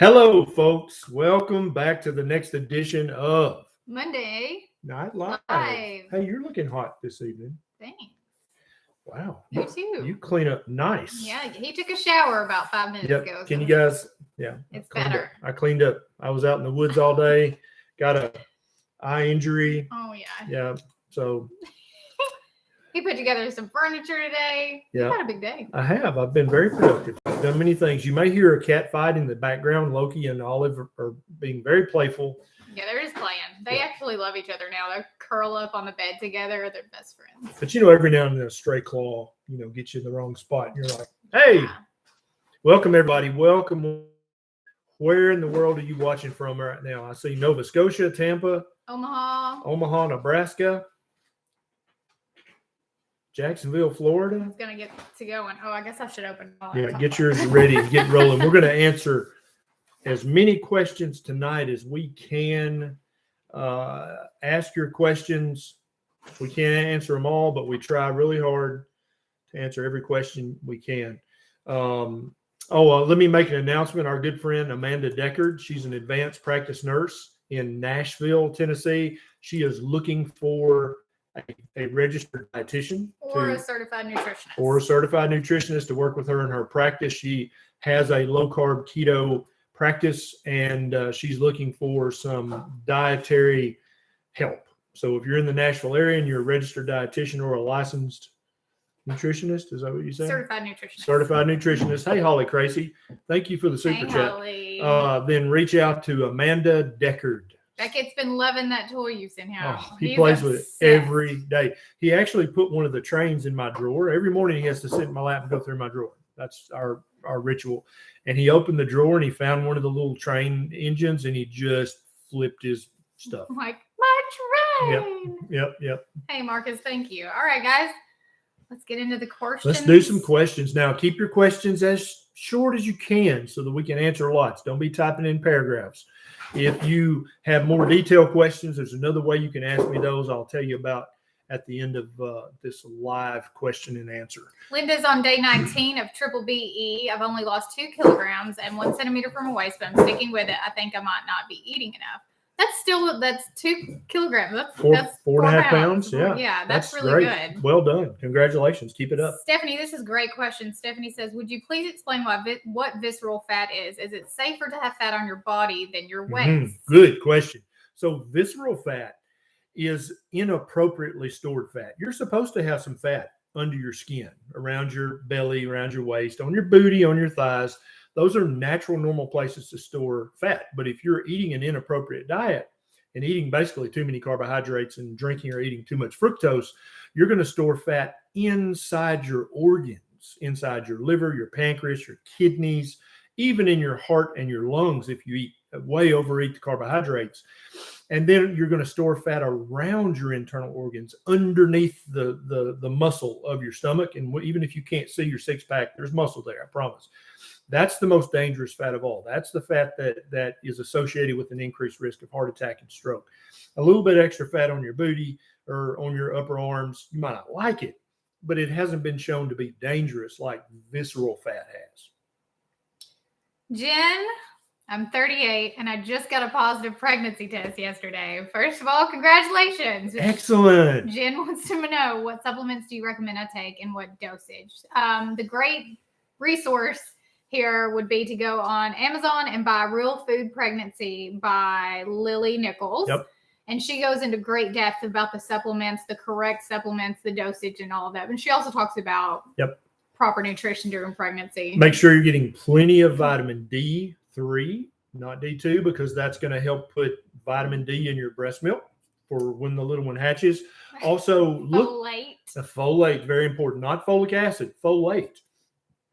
Hello, folks. Welcome back to the next edition of Monday Night Live. Live. Hey, you're looking hot this evening. Thanks. Wow. You too. You clean up nice. Yeah, he took a shower about 5 minutes ago. Can you guys? Yeah. It's better. I cleaned up. I was out in the woods all day. Got a eye injury. Oh, yeah. Yeah. So he put together some furniture today. Yeah. You had a big day. I have. I've been very productive. I've done many things. You may hear a cat fight in the background. Loki and Olive are being very playful. Yeah, they're just playing. They actually love each other now. They curl up on the bed together. They're best friends. But every now and then a stray claw, gets you in the wrong spot. And you're like, hey, welcome everybody. Welcome. Where in the world are you watching from right now? I see Nova Scotia, Tampa, Omaha, Nebraska, Jacksonville, Florida. It's going to get to going. Oh, I guess I should open. Yeah, get yours ready and get rolling. We're going to answer as many questions tonight as we can. Ask your questions. We can't answer them all, but we try really hard to answer every question we can. Let me make an announcement. Our good friend Amanda Deckard, she's an advanced practice nurse in Nashville, Tennessee. She is looking for a registered dietitian or a certified nutritionist. Or a certified nutritionist to work with her in her practice. She has a low-carb keto practice, and she's looking for some dietary help. So if you're in the Nashville area and you're a registered dietitian or a licensed nutritionist, is that what you said? Certified nutritionist. Certified nutritionist. Hey, Holly Crazy. Thank you for the super chat. Holly. Then reach out to Amanda Deckard. Beckett's been loving that toy you sent him. Oh, he plays with it every day. He actually put one of the trains in my drawer. Every morning he has to sit in my lap and go through my drawer. That's our ritual. And he opened the drawer and he found one of the little train engines and he just flipped his stuff. I'm like, my train. Yep. Hey, Marcus, thank you. All right, guys. Let's get into the questions. Let's do some questions. Now, keep your questions as short as you can so that we can answer lots. Don't be typing in paragraphs. If you have more detailed questions, there's another way you can ask me those. I'll tell you about at the end of this live question and answer. Linda's on day 19 of triple BE. I've only lost 2 kilograms and 1 centimeter from my waist, but I'm sticking with it. I think I might not be eating enough. That's 2 kilograms. That's 4.5 pounds. Yeah, that's really great. good. Well done. Congratulations. Keep it up. Stephanie, this is a great question. Stephanie says, would you please explain what visceral fat is? Is it safer to have fat on your body than your waist? Good question. So visceral fat is inappropriately stored fat. You're supposed to have some fat under your skin, around your belly, around your waist, on your booty, on your thighs. Those are natural, normal places to store fat. But if you're eating an inappropriate diet and eating basically too many carbohydrates and drinking or eating too much fructose, you're going to store fat inside your organs, inside your liver, your pancreas, your kidneys, even in your heart and your lungs if you overeat the carbohydrates. And then you're going to store fat around your internal organs, underneath the muscle of your stomach. And even if you can't see your six-pack, there's muscle there, I promise. That's the most dangerous fat of all. That's the fat that is associated with an increased risk of heart attack and stroke. A little bit extra fat on your booty or on your upper arms, you might not like it, but it hasn't been shown to be dangerous like visceral fat has. Jen, I'm 38 and I just got a positive pregnancy test yesterday. First of all, congratulations. Excellent. Jen wants to know, what supplements do you recommend I take and what dosage? The great resource here would be to go on Amazon and buy Real Food Pregnancy by Lily Nichols. Yep. And she goes into great depth about the supplements, the correct supplements, the dosage, and all of that. And she also talks about proper nutrition during pregnancy. Make sure you're getting plenty of vitamin D3, not D2, because that's going to help put vitamin D in your breast milk for when the little one hatches. Also, folate, very important. Not folic acid, folate.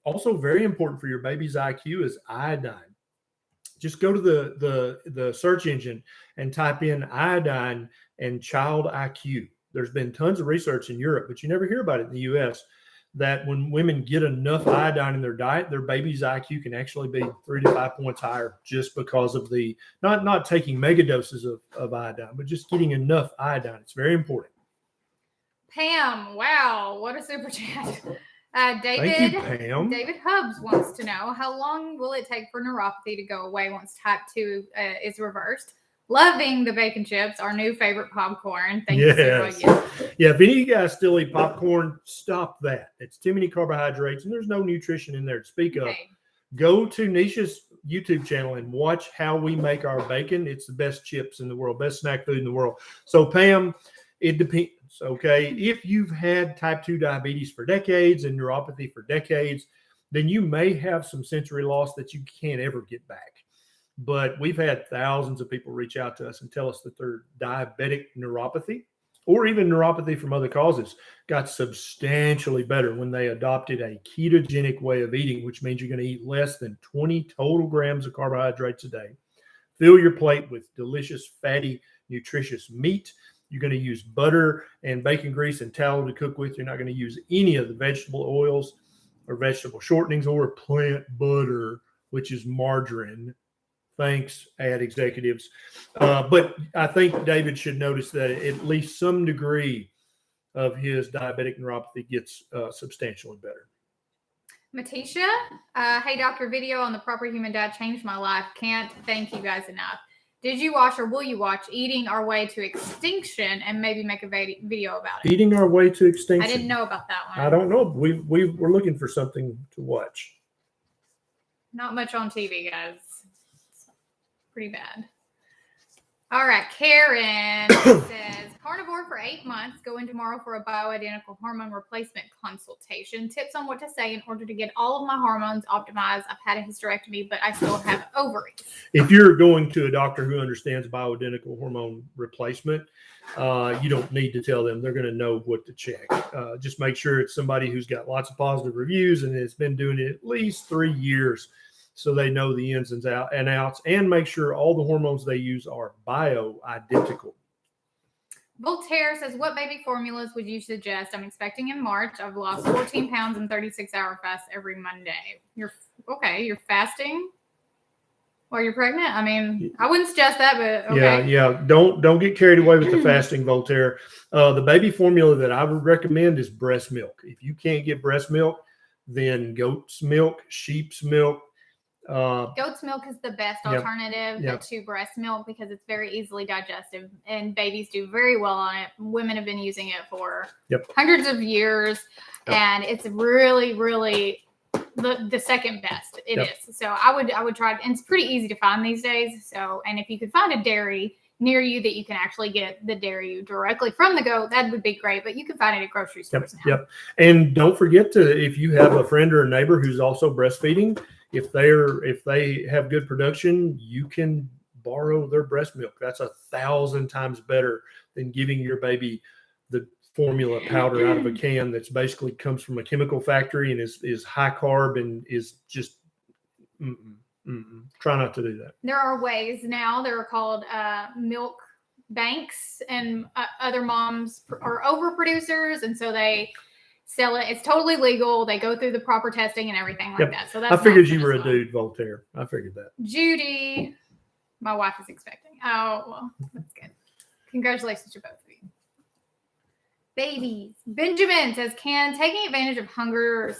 Also very important for your baby's IQ is iodine. Just go to the search engine and type in iodine and child IQ. There's been tons of research in Europe, but you never hear about it in the U.S., that when women get enough iodine in their diet, their baby's IQ can actually be 3 to 5 points higher just because of the not taking mega doses of iodine, but just getting enough iodine. It's very important. Pam, wow, what a super chat. Thank you, Pam. David Hubbs wants to know, how long will it take for neuropathy to go away once type 2 is reversed? Loving the bacon chips, our new favorite popcorn. Thank you, Sarah. Yeah, if any of you guys still eat popcorn, stop that. It's too many carbohydrates, and there's no nutrition in there to speak of. Go to Neisha's YouTube channel and watch how we make our bacon. It's the best chips in the world, best snack food in the world. So, Pam, it depends, okay? If you've had type 2 diabetes for decades and neuropathy for decades, then you may have some sensory loss that you can't ever get back. But we've had thousands of people reach out to us and tell us that their diabetic neuropathy or even neuropathy from other causes got substantially better when they adopted a ketogenic way of eating, which means you're going to eat less than 20 total grams of carbohydrates a day. Fill your plate with delicious, fatty, nutritious meat. You're going to use butter and bacon grease and tallow to cook with. You're not going to use any of the vegetable oils or vegetable shortenings or plant butter, which is margarine. Thanks, ad executives. But I think David should notice that at least some degree of his diabetic neuropathy gets substantially better. Matisha, hey, doctor, video on the proper human diet changed my life. Can't thank you guys enough. Did you watch or will you watch Eating Our Way to Extinction and maybe make a video about it? Eating Our Way to Extinction. I didn't know about that one. I don't know. We were looking for something to watch. Not much on TV, guys. Pretty bad. All right, Karen says, carnivore for 8 months, going tomorrow for a bioidentical hormone replacement consultation. Tips on what to say in order to get all of my hormones optimized. I've had a hysterectomy, but I still have ovaries. If you're going to a doctor who understands bioidentical hormone replacement, you don't need to tell them. They're going to know what to check. Just make sure it's somebody who's got lots of positive reviews and has been doing it at least 3 years, so they know the ins and outs, and make sure all the hormones they use are bio-identical. Voltaire says, what baby formulas would you suggest? I'm expecting in March. I've lost 14 pounds in 36-hour fast every Monday. You're fasting while you're pregnant? I mean, I wouldn't suggest that, but okay. Yeah. Don't get carried away with the fasting, Voltaire. The baby formula that I would recommend is breast milk. If you can't get breast milk, then goat's milk, sheep's milk. Goat's milk is the best alternative to breast milk because it's very easily digestive and babies do very well on it. Women have been using it for hundreds of years and it's really, really the second best. It is. So I would try it. And it's pretty easy to find these days. So, and if you could find a dairy near you that you can actually get the dairy directly from the goat, that would be great. But you can find it at grocery stores now. And don't forget if you have a friend or a neighbor who's also breastfeeding, if they have good production, you can borrow their breast milk. That's 1,000 times better than giving your baby the formula powder out of a can that's basically comes from a chemical factory and is high carb and is just try not to do that. There are ways now. They're called milk banks, and other moms are overproducers, and so they sell it. It's totally legal. They go through the proper testing and everything like that. So that's I figured you were a dude, Voltaire. I figured that. Judy, my wife is expecting. Oh, well, that's good. Congratulations to both of you. Babies. Benjamin says, can taking advantage of hunger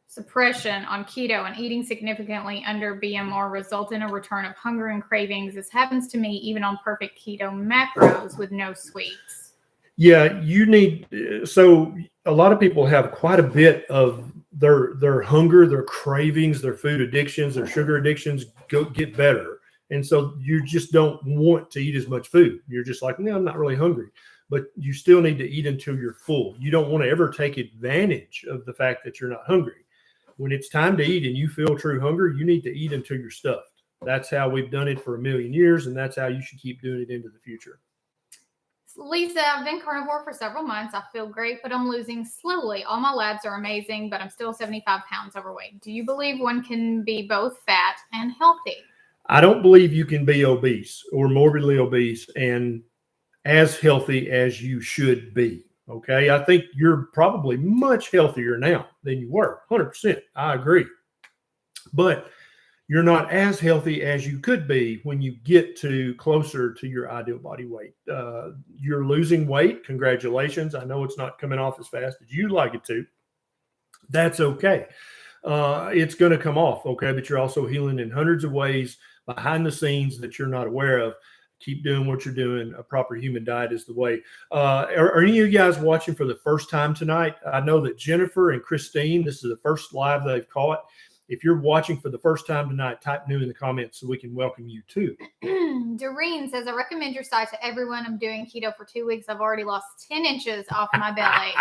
suppression on keto and eating significantly under BMR result in a return of hunger and cravings? This happens to me even on perfect keto macros with no sweets. Yeah, you need. So a lot of people have quite a bit of their hunger, their cravings, their food addictions, their sugar addictions get better. And so you just don't want to eat as much food. You're just like, no, I'm not really hungry. But you still need to eat until you're full. You don't want to ever take advantage of the fact that you're not hungry. When it's time to eat and you feel true hunger, you need to eat until you're stuffed. That's how we've done it for 1,000,000 years, and that's how you should keep doing it into the future. Lisa, I've been carnivore for several months. I feel great, but I'm losing slowly. All my labs are amazing, but I'm still 75 pounds overweight. Do you believe one can be both fat and healthy? I don't believe you can be obese or morbidly obese and as healthy as you should be. Okay. I think you're probably much healthier now than you were. 100%. I agree. But you're not as healthy as you could be when you get to closer to your ideal body weight. You're losing weight. Congratulations. I know it's not coming off as fast as you'd like it to. That's okay. It's going to come off, okay? But you're also healing in hundreds of ways behind the scenes that you're not aware of. Keep doing what you're doing. A proper human diet is the way. Are any of you guys watching for the first time tonight? I know that Jennifer and Christine, this is the first live they've caught. If you're watching for the first time tonight, type new in the comments so we can welcome you too. Doreen says, I recommend your site to everyone. I'm doing keto for 2 weeks. I've already lost 10 inches off my belly.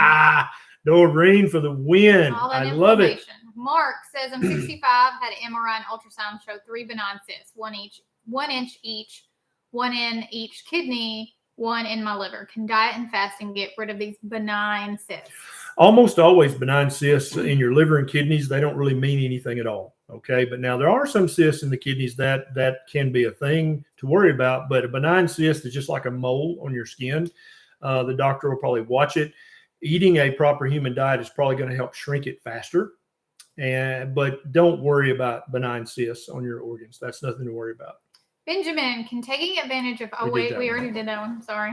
Doreen for the win. I love it. Mark says, I'm 65, had an MRI and ultrasound, showed 3 benign cysts, 1 inch each, 1 in each kidney, 1 in my liver. Can diet and fasting get rid of these benign cysts? Almost always benign cysts in your liver and kidneys, they don't really mean anything at all. Okay. But now there are some cysts in the kidneys that can be a thing to worry about. But a benign cyst is just like a mole on your skin. The doctor will probably watch it. Eating a proper human diet is probably going to help shrink it faster. But don't worry about benign cysts on your organs. That's nothing to worry about. Benjamin, can taking advantage of, we already did that one. Sorry.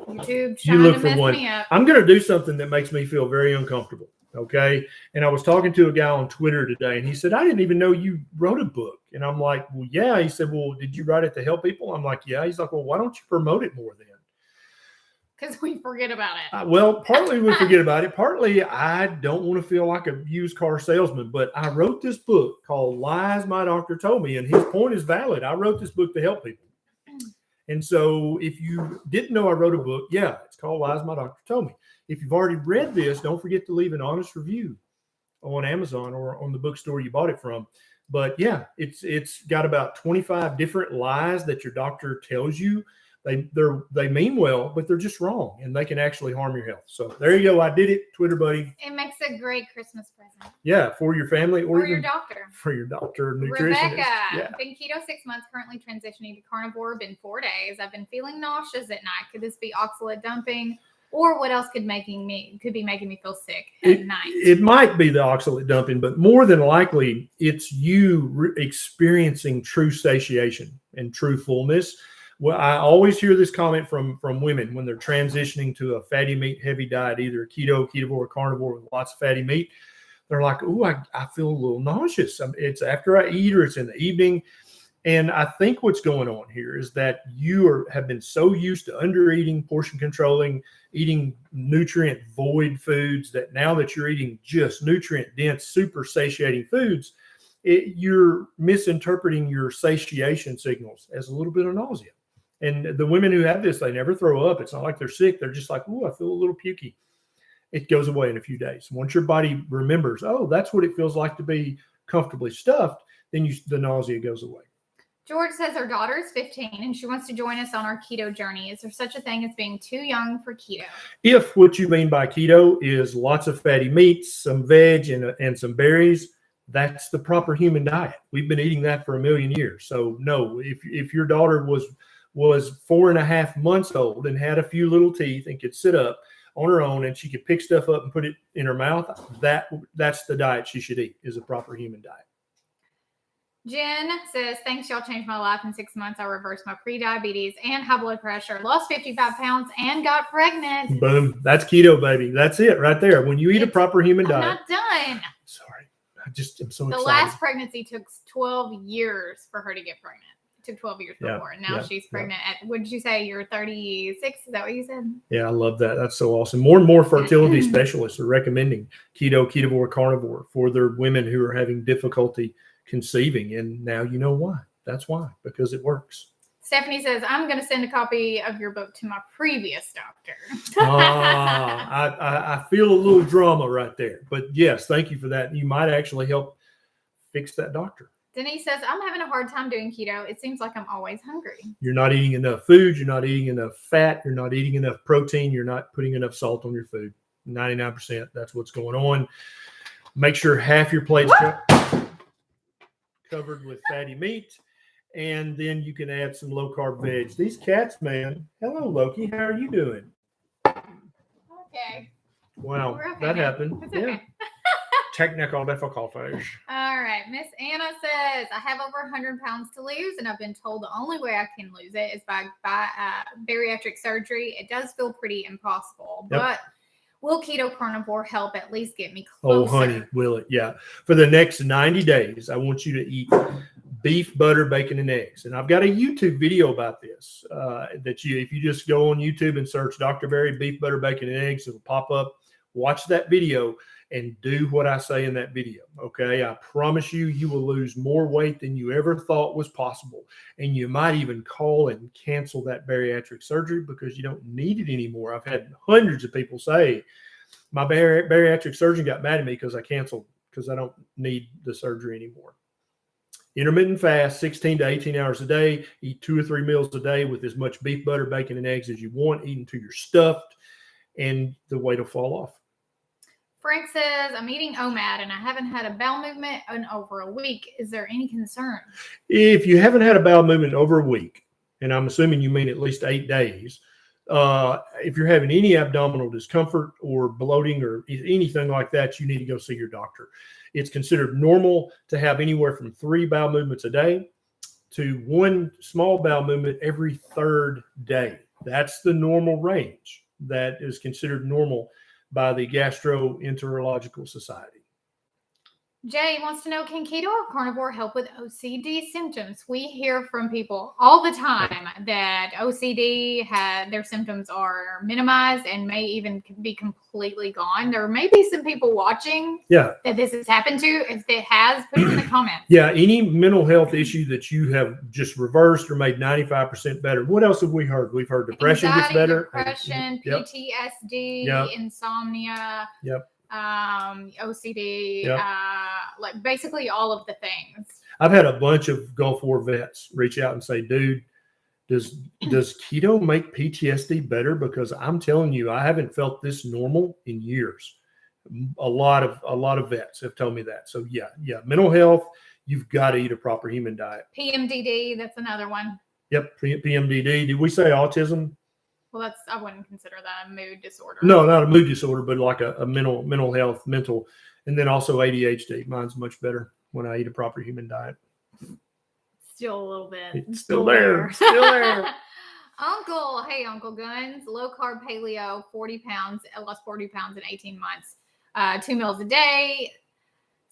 YouTube you look for mess one. Me up. I'm going to do something that makes me feel very uncomfortable. Okay. And I was talking to a guy on Twitter today and he said, I didn't even know you wrote a book. And I'm like, well, yeah. He said, well, did you write it to help people? I'm like, yeah. He's like, well, why don't you promote it more then? Because we forget about it. Well, partly we forget about it. Partly I don't want to feel like a used car salesman, but I wrote this book called Lies My Doctor Told Me. And his point is valid. I wrote this book to help people. And so if you didn't know I wrote a book, yeah, it's called Lies My Doctor Told Me. If you've already read this, don't forget to leave an honest review on Amazon or on the bookstore you bought it from. But yeah, it's got about 25 different lies that your doctor tells you. They mean well, but they're just wrong, and they can actually harm your health. So there you go. I did it, Twitter buddy. It makes a great Christmas present. Yeah, for your family or your doctor. For your doctor, nutritionist. Rebecca, yeah. Been keto 6 months, currently transitioning to carnivore. Been 4 days. I've been feeling nauseous at night. Could this be oxalate dumping, or what else could be making me feel sick at night? It might be the oxalate dumping, but more than likely, it's you experiencing true satiation and true fullness. Well, I always hear this comment from women when they're transitioning to a fatty meat heavy diet, either keto, ketovore, carnivore with lots of fatty meat. They're like, oh, I feel a little nauseous. It's after I eat or it's in the evening. And I think what's going on here is that you have been so used to under eating, portion controlling, eating nutrient void foods that now that you're eating just nutrient dense, super satiating foods, you're misinterpreting your satiation signals as a little bit of nausea. And the women who have this, they never throw up. It's not like they're sick. They're just like, oh, I feel a little pukey. It goes away in a few days. Once your body remembers, oh, that's what it feels like to be comfortably stuffed, then the nausea goes away. George says her daughter is 15 and she wants to join us on our keto journey. Is there such a thing as being too young for keto? If what you mean by keto is lots of fatty meats, some veg, and some berries, that's the proper human diet. We've been eating that for a million years. So no, if your daughter was 4.5 months old and had a few little teeth and could sit up on her own and she could pick stuff up and put it in her mouth, that's the diet she should eat, is a proper human diet. Jen says, thanks, y'all changed my life in 6 months. I reversed my pre-diabetes and high blood pressure, lost 55 pounds, and got pregnant. Boom. That's keto, baby. That's it right there. When you eat a proper human diet. I'm not done. Sorry. I just am so excited. The last pregnancy took 12 years for her to get pregnant. It took 12 years before. And now she's pregnant at, what did you say? You're 36? Is that what you said? Yeah, I love that. That's so awesome. More and more fertility specialists are recommending keto, ketovore, carnivore for their women who are having difficulty conceiving. And now you know why. That's why, because it works. Stephanie says, I'm going to send a copy of your book to my previous doctor. I feel a little drama right there. But yes, thank you for that. You might actually help fix that doctor. Denise says, I'm having a hard time doing keto. It seems like I'm always hungry. You're not eating enough food. You're not eating enough fat. You're not eating enough protein. You're not putting enough salt on your food. 99%. That's what's going on. Make sure half your plate's covered with fatty meat. And then you can add some low-carb veg. These cats, man. Hello, Loki. How are you doing? Okay. Wow, that happened. It's okay. Technical difficulties. All right. right. Miss Anna says, I have over 100 pounds to lose, and I've been told the only way I can lose it is by bariatric surgery. It does feel pretty impossible, but will keto carnivore help at least get me closer? Oh, honey, will it? Yeah. For the next 90 days, I want you to eat beef, butter, bacon, and eggs. And I've got a YouTube video about this if you just go on YouTube and search Dr. Berry, beef, butter, bacon, and eggs, it'll pop up. Watch that video and do what I say in that video. Okay. I promise you will lose more weight than you ever thought was possible. And you might even call and cancel that bariatric surgery because you don't need it anymore. I've had hundreds of people say, my bariatric surgeon got mad at me because I canceled because I don't need the surgery anymore. Intermittent fast, 16 to 18 hours a day. Eat 2 or 3 meals a day with as much beef, butter, bacon, and eggs as you want. Eat until you're stuffed, and the weight will fall off. Frank says, I'm eating OMAD and I haven't had a bowel movement in over a week. Is there any concern? If you haven't had a bowel movement over a week, and I'm assuming you mean at least 8 days, if you're having any abdominal discomfort or bloating or anything like that, you need to go see your doctor. It's considered normal to have anywhere from 3 bowel movements a day to 1 small bowel movement every 3rd day. That's the normal range that is considered normal by the Gastroenterological Society. Jay wants to know, can keto or carnivore help with OCD symptoms? We hear from people all the time that OCD their symptoms are minimized and may even be completely gone. There may be some people watching that this has happened to. If it has, put it in the comments. Yeah, any mental health issue that you have just reversed or made 95% better. What else have we heard? We've heard depression Anxiety, gets better. Depression, PTSD, insomnia. OCD, like basically all of the things. I've had a bunch of Gulf War vets reach out and say, dude, does keto make PTSD better? Because I'm telling you, I haven't felt this normal in years. A lot of vets have told me that. So yeah, mental health, you've got to eat a proper human diet. PMDD, that's another one. Yep, PMDD. Did we say autism? Well, I wouldn't consider that a mood disorder. No, not a mood disorder, but like a mental health, and then also ADHD. Mine's much better when I eat a proper human diet. Still a little bit. It's still there. Still there. Uncle Guns, low carb paleo, 40 pounds, lost 40 pounds in 18 months. 2 meals a day,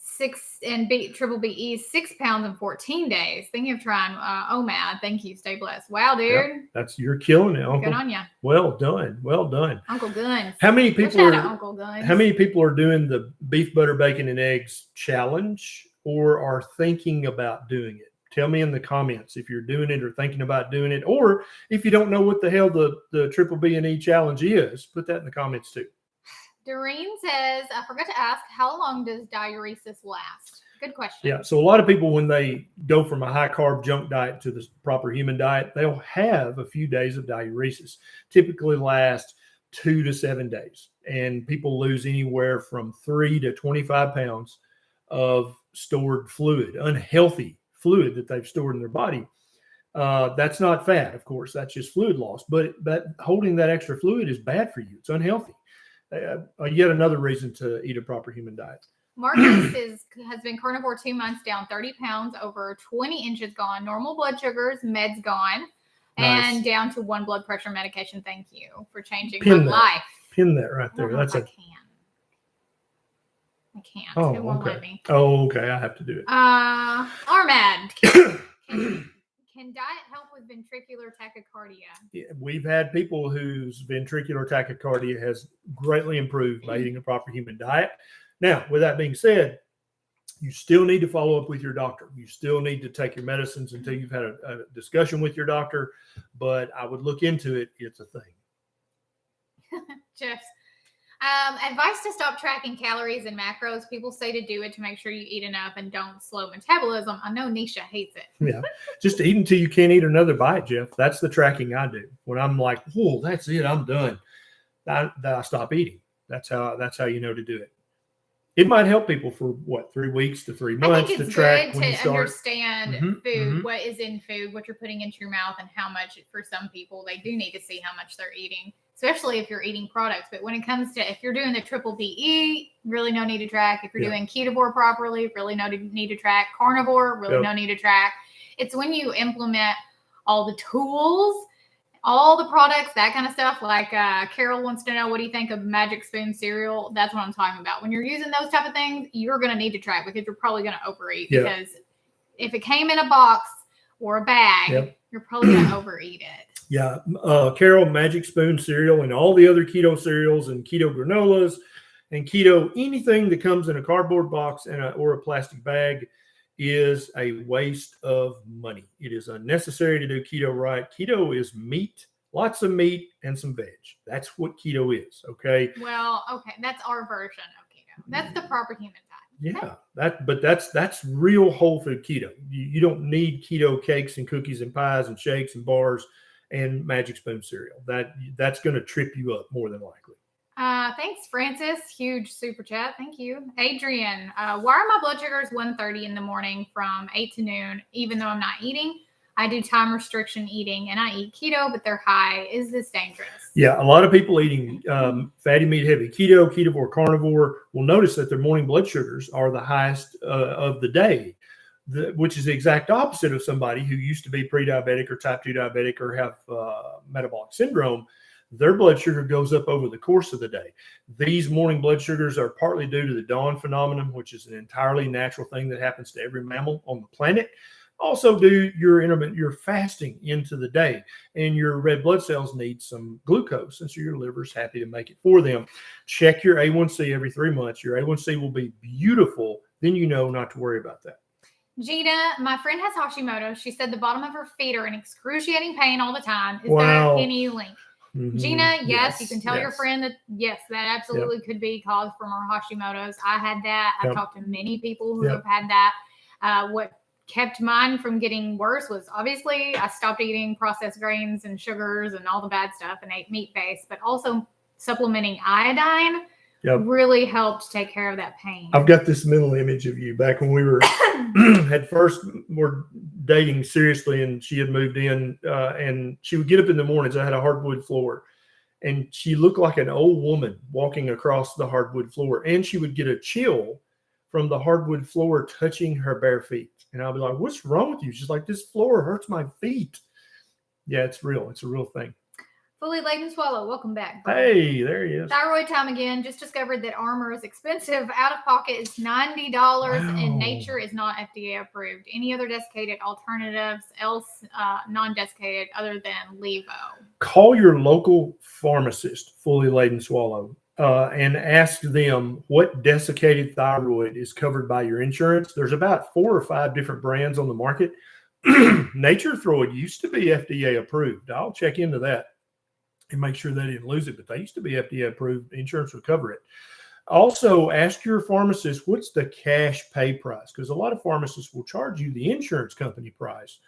6 and triple BE, 6 pounds in 14 days. Thinking of trying OMAD. Thank you. Stay blessed. Wow, dude. Yep, you're killing it, Uncle. Good on you. Well done. Uncle Guns. How many people Uncle Guns. How many people are doing the beef, butter, bacon, and eggs challenge or are thinking about doing it? Tell me in the comments if you're doing it or thinking about doing it, or if you don't know what the hell the triple B and E challenge is, put that in the comments too. Doreen says, I forgot to ask, how long does diuresis last? Good question. Yeah. So a lot of people, when they go from a high carb junk diet to the proper human diet, they'll have a few days of diuresis, typically last 2 to 7 days. And people lose anywhere from 3 to 25 pounds of stored fluid, unhealthy fluid that they've stored in their body. That's not fat, of course. That's just fluid loss. But holding that extra fluid is bad for you. It's unhealthy. Yet another reason to eat a proper human diet. Marcus has been carnivore 2 months, down 30 pounds, over 20 inches gone, normal blood sugars, meds gone, and down to 1 blood pressure medication. Thank you for changing my life. Pin that right there. I can't. Oh, it won't okay. let me. Oh, okay. I have to do it. Armad. Can diet help with ventricular tachycardia? Yeah, we've had people whose ventricular tachycardia has greatly improved by eating a proper human diet. Now, with that being said, you still need to follow up with your doctor. You still need to take your medicines until you've had a discussion with your doctor, but I would look into it. It's a thing. Jeff, advice to stop tracking calories and macros. People say to do it to make sure you eat enough and don't slow metabolism. I know Neisha hates it. Yeah. Just eat until you can't eat another bite, Jeff. That's the tracking I do. When I'm like, whoa, that's it, I'm done. I stop eating. That's how you know to do it. It might help people for 3 weeks to 3 months I think it's to track good when you to start. Understand food, what is in food, what you're putting into your mouth, and how much for some people they do need to see how much they're eating. especially if you're eating products. But when it comes to if you're doing the triple BE, really no need to track. If you're doing Ketovore properly, really no need to track. Carnivore, really no need to track. It's when you implement all the tools, all the products, that kind of stuff. Like Carol wants to know, what do you think of Magic Spoon cereal? That's what I'm talking about. When you're using those type of things, you're going to need to track because you're probably going to overeat. Because if it came in a box or a bag, you're probably going to overeat it. Yeah. Carol, Magic Spoon cereal and all the other keto cereals and keto granolas and keto, anything that comes in a cardboard box and or a plastic bag is a waste of money. It is unnecessary to do keto right. Keto is meat, lots of meat and some veg. That's what keto is. Okay. Well, okay. That's our version of keto. That's the proper human diet. Yeah. That's real whole food keto. You don't need keto cakes and cookies and pies and shakes and bars and Magic Spoon cereal. That's going to trip you up more than likely. Thanks, Francis. Huge super chat. Thank you. Adrian, why are my blood sugars 130 in the morning from 8 to noon, even though I'm not eating? I do time restriction eating and I eat keto, but they're high. Is this dangerous? Yeah, a lot of people eating fatty meat, heavy keto, ketovore, carnivore will notice that their morning blood sugars are the highest of the day, which is the exact opposite of somebody who used to be pre-diabetic or type 2 diabetic or have metabolic syndrome. Their blood sugar goes up over the course of the day. These morning blood sugars are partly due to the dawn phenomenon, which is an entirely natural thing that happens to every mammal on the planet. Also do your fasting into the day, and your red blood cells need some glucose, and so your liver's happy to make it for them. Check your A1C every 3 months. Your A1C will be beautiful. Then you know not to worry about that. Gina, my friend has Hashimoto. She said the bottom of her feet are in excruciating pain all the time. Is there any link? Mm-hmm. Gina, yes, you can tell your friend that, yes, that absolutely could be caused from her Hashimoto's. I had that. I've talked to many people who have had that. What kept mine from getting worse was obviously I stopped eating processed grains and sugars and all the bad stuff and ate meat-based, but also supplementing iodine really helped take care of that pain. I've got this mental image of you back when we were were dating seriously, and she had moved in, and she would get up in the mornings. I had a hardwood floor, and she looked like an old woman walking across the hardwood floor, and she would get a chill from the hardwood floor touching her bare feet. And I'll be like, what's wrong with you? She's like, this floor hurts my feet. Yeah, it's real. It's a real thing. Fully Laden Swallow, welcome back. Hey, there he is. Thyroid time again. Just discovered that Armor is expensive. Out of pocket is $90, and Nature is not FDA approved. Any other desiccated alternatives, non-desiccated, other than Levo? Call your local pharmacist, Fully Laden Swallow, and ask them what desiccated thyroid is covered by your insurance. There's about 4 or 5 different brands on the market. Nature Throid used to be FDA approved. I'll check into that and make sure they didn't lose it, but they used to be FDA approved. Insurance would cover it. Also, ask your pharmacist, what's the cash pay price? Because a lot of pharmacists will charge you the insurance company price,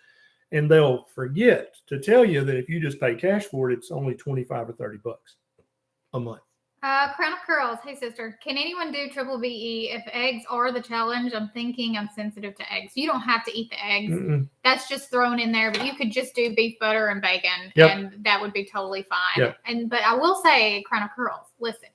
and they'll forget to tell you that if you just pay cash for it, it's only $25 or $30 a month. Crown of Curls. Hey, sister. Can anyone do triple BE if eggs are the challenge? I'm thinking I'm sensitive to eggs. You don't have to eat the eggs. Mm-mm. That's just thrown in there, but you could just do beef butter and bacon, and that would be totally fine. But I will say, Crown of Curls, listen.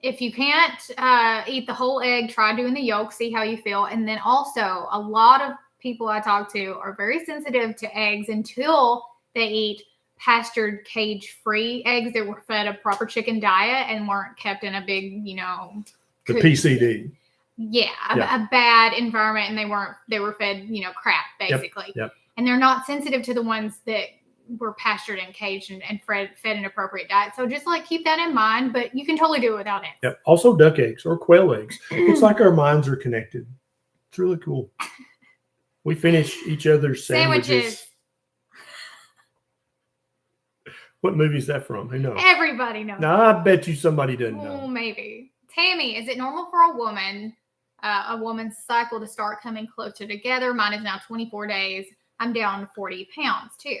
If you can't eat the whole egg, try doing the yolk, see how you feel. And then also, a lot of people I talk to are very sensitive to eggs until they eat pastured cage-free eggs that were fed a proper chicken diet and weren't kept in a big, the PCD. A bad environment, and they were fed, crap basically. And they're not sensitive to the ones that were pastured and caged and fed an appropriate diet. So just keep that in mind, but you can totally do it without eggs. Also duck eggs or quail eggs. It's like our minds are connected. It's really cool. We finish each other's sandwiches. What movie is that from? Who knows? Everybody knows. No, I bet you somebody doesn't know. Maybe. Tammy, is it normal for a woman's cycle to start coming closer together? Mine is now 24 days. I'm down 40 pounds too.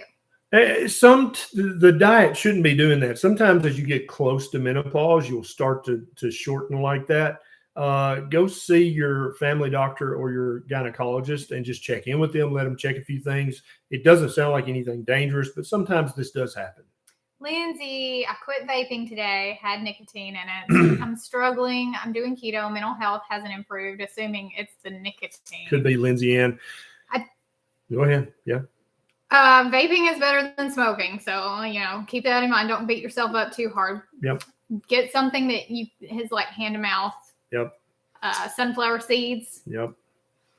The diet shouldn't be doing that. Sometimes as you get close to menopause, you'll start to shorten like that. Go see your family doctor or your gynecologist and just check in with them. Let them check a few things. It doesn't sound like anything dangerous, but sometimes this does happen. Lindsay, I quit vaping today, had nicotine in it. I'm struggling. I'm doing keto. Mental health hasn't improved, assuming it's the nicotine. Could be Lindsay Ann. Go ahead. Yeah. Vaping is better than smoking. So, keep that in mind. Don't beat yourself up too hard. Yep. Get something that is like hand to mouth. Yep. Sunflower seeds. Yep.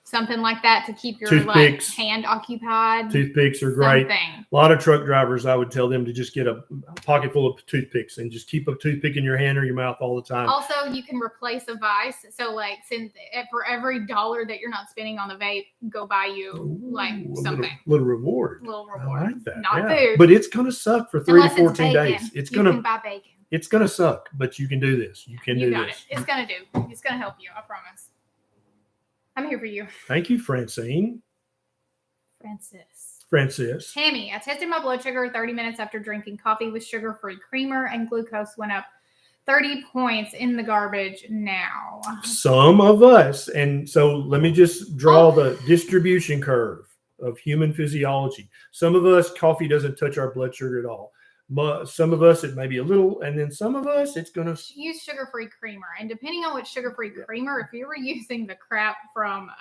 Something like that to keep your hand occupied. Toothpicks are great. Something. A lot of truck drivers, I would tell them to just get a pocket full of toothpicks and just keep a toothpick in your hand or your mouth all the time. Also, you can replace a vice. So, since for every $1 that you're not spending on the vape, go buy you something. Little reward. I like that. Not food. But it's going to suck for 3 to 14 days. You can buy bacon. It's going to suck, but you can do this. You can do this. It's going to help you. I promise. I'm here for you. Thank you, Francine. Francis. Tammy, I tested my blood sugar 30 minutes after drinking coffee with sugar-free creamer, and glucose went up 30 points in the garbage now. Some of us, and so let me just draw the distribution curve of human physiology. Some of us, coffee doesn't touch our blood sugar at all. Some of us, it may be a little, and then some of us, it's going to use sugar-free creamer. And depending on which sugar-free creamer, if you were using the crap from,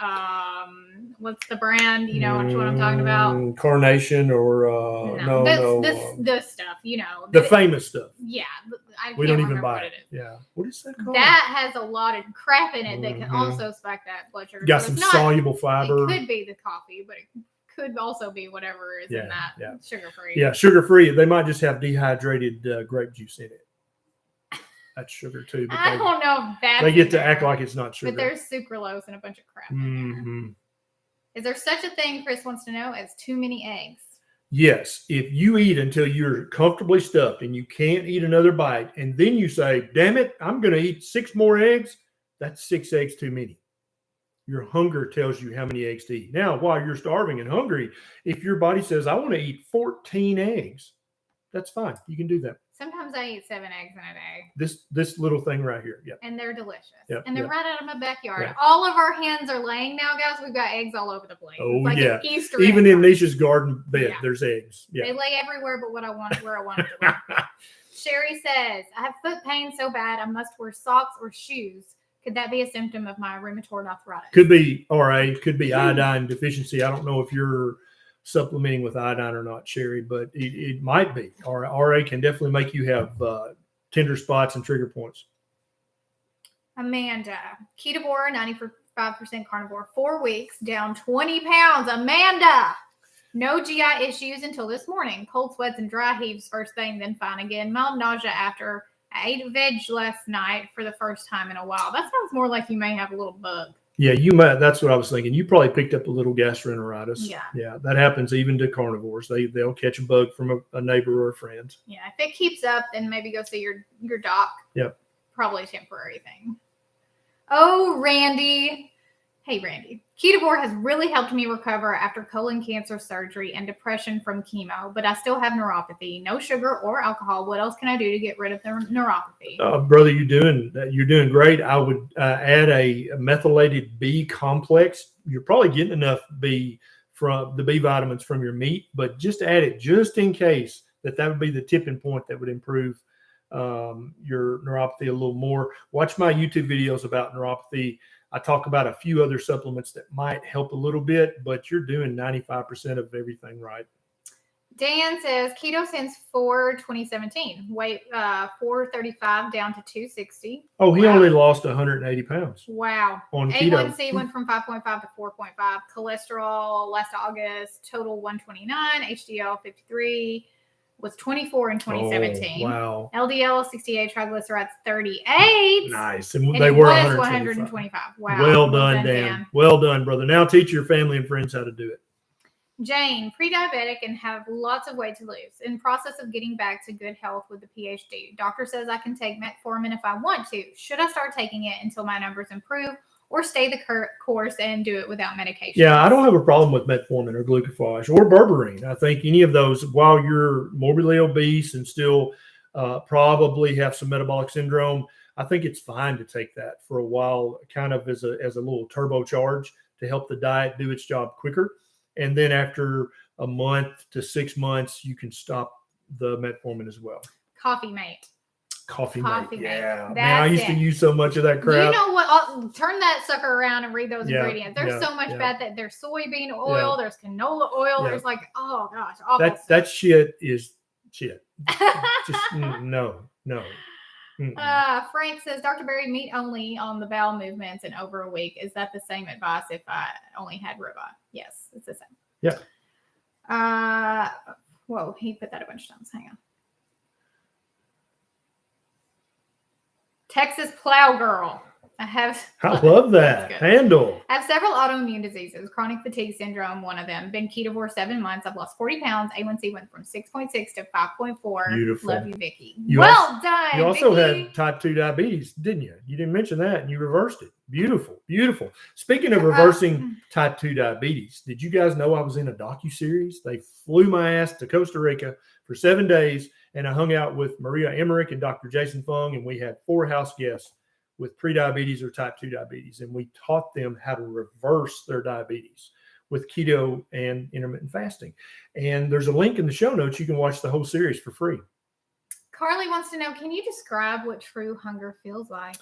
what's the brand? You know what I'm talking about? Carnation or this stuff, the famous stuff. Yeah, we don't even buy it. Yeah, what is that called? That has a lot of crap in it that can also spike that blood sugar. Got some soluble fiber. It could be the coffee, but it could also be whatever is in that sugar-free. Yeah, sugar-free. They might just have dehydrated grape juice in it. That's sugar too. But I don't know if that's they get to act like it's not sugar. But there's sucralose and a bunch of crap in there. Is there such a thing, Chris wants to know, as too many eggs? Yes. If you eat until you're comfortably stuffed and you can't eat another bite, and then you say, damn it, I'm going to eat 6 more eggs, that's 6 eggs too many. Your hunger tells you how many eggs to eat. Now, while you're starving and hungry, if your body says, I want to eat 14 eggs, that's fine. You can do that. Sometimes I eat 7 eggs in a day. This little thing right here. Yep. And they're delicious. Yep. And they're right out of my backyard. Yep. All of our hens are laying now, guys. We've got eggs all over the place. Oh, like yeah. Easter even egg in Neisha's garden bed, there's eggs. Yeah. They lay everywhere but where I want them to lay. Sherry says, I have foot pain so bad I must wear socks or shoes. Could that be a symptom of my rheumatoid arthritis? Could be RA, could be iodine deficiency. I don't know if you're supplementing with iodine or not, Sherry, but it might be. RA can definitely make you have tender spots and trigger points. Amanda, Ketovore, 95% carnivore, 4 weeks, down 20 pounds. Amanda, no GI issues until this morning. Cold sweats and dry heaves first thing, then fine again. Mild nausea after I ate veg last night for the first time in a while. That sounds more like you may have a little bug. Yeah, you might. That's what I was thinking. You probably picked up a little gastroenteritis. Yeah, that happens even to carnivores. They'll catch a bug from a neighbor or a friend. Yeah, if it keeps up, then maybe go see your doc. Yep. Probably a temporary thing. Oh, Randy. Hey, Randy. Ketovore has really helped me recover after colon cancer surgery and depression from chemo, but I still have neuropathy. No sugar or alcohol. What else can I do to get rid of the neuropathy? Brother, you're doing great. I would add a methylated B complex. You're probably getting enough B from the B vitamins from your meat, but just add it just in case that would be the tipping point that would improve your neuropathy a little more. Watch my YouTube videos about neuropathy. I talk about a few other supplements that might help a little bit, but you're doing 95% of everything right. Dan says keto since 2017. Weight 435 down to 260. Oh, he only lost 180 pounds. Wow. On keto. A1C went from 5.5 to 4.5. Cholesterol last August total 129. HDL 53. Was 24 in 2017. Oh, wow. LDL 68, triglycerides 38. Nice. And they were 125. Wow. Well done, Dan. Well done, brother. Now teach your family and friends how to do it. Jane, pre-diabetic and have lots of weight to lose. In process of getting back to good health with the PhD. Doctor says I can take metformin if I want to. Should I start taking it until my numbers improve? Or stay the course and do it without medication? Yeah, I don't have a problem with metformin or glucophage or berberine. I think any of those, while you're morbidly obese and still probably have some metabolic syndrome, I think it's fine to take that for a while, kind of as a little turbocharge to help the diet do its job quicker. And then after a month to 6 months, you can stop the metformin as well. Coffee Mate. Coffee Mate. Yeah. That's Man, I used to use so much of that crap. You know what? I'll turn that sucker around and read those ingredients. There's so much bad that there's soybean oil, there's canola oil, there's like, oh gosh, awful that shit is shit. Just no. Frank says, Dr. Berry, meat only on the bowel movements and over a week. Is that the same advice if I only had ribeye? Yes, it's the same. Yeah. Whoa, he put that a bunch of times. Hang on. Texas Plow Girl. I love that handle. I have several autoimmune diseases, chronic fatigue syndrome, one of them. Been Ketovore 7 months. I've lost 40 pounds. A1C went from 6.6 to 5.4. Beautiful. Love you, Vicky. Done. You also Vicky. had type 2 diabetes, didn't you? You didn't mention that, and you reversed it. Beautiful. Speaking of reversing type 2 diabetes, did you guys know I was in a docuseries? They flew my ass to Costa Rica for 7 days, and I hung out with Maria Emmerich and Dr. Jason Fung, and we had 4 house guests with prediabetes or type 2 diabetes. And we taught them how to reverse their diabetes with keto and intermittent fasting. And there's a link in the show notes. You can watch the whole series for free. Carly wants to know, can you describe what true hunger feels like?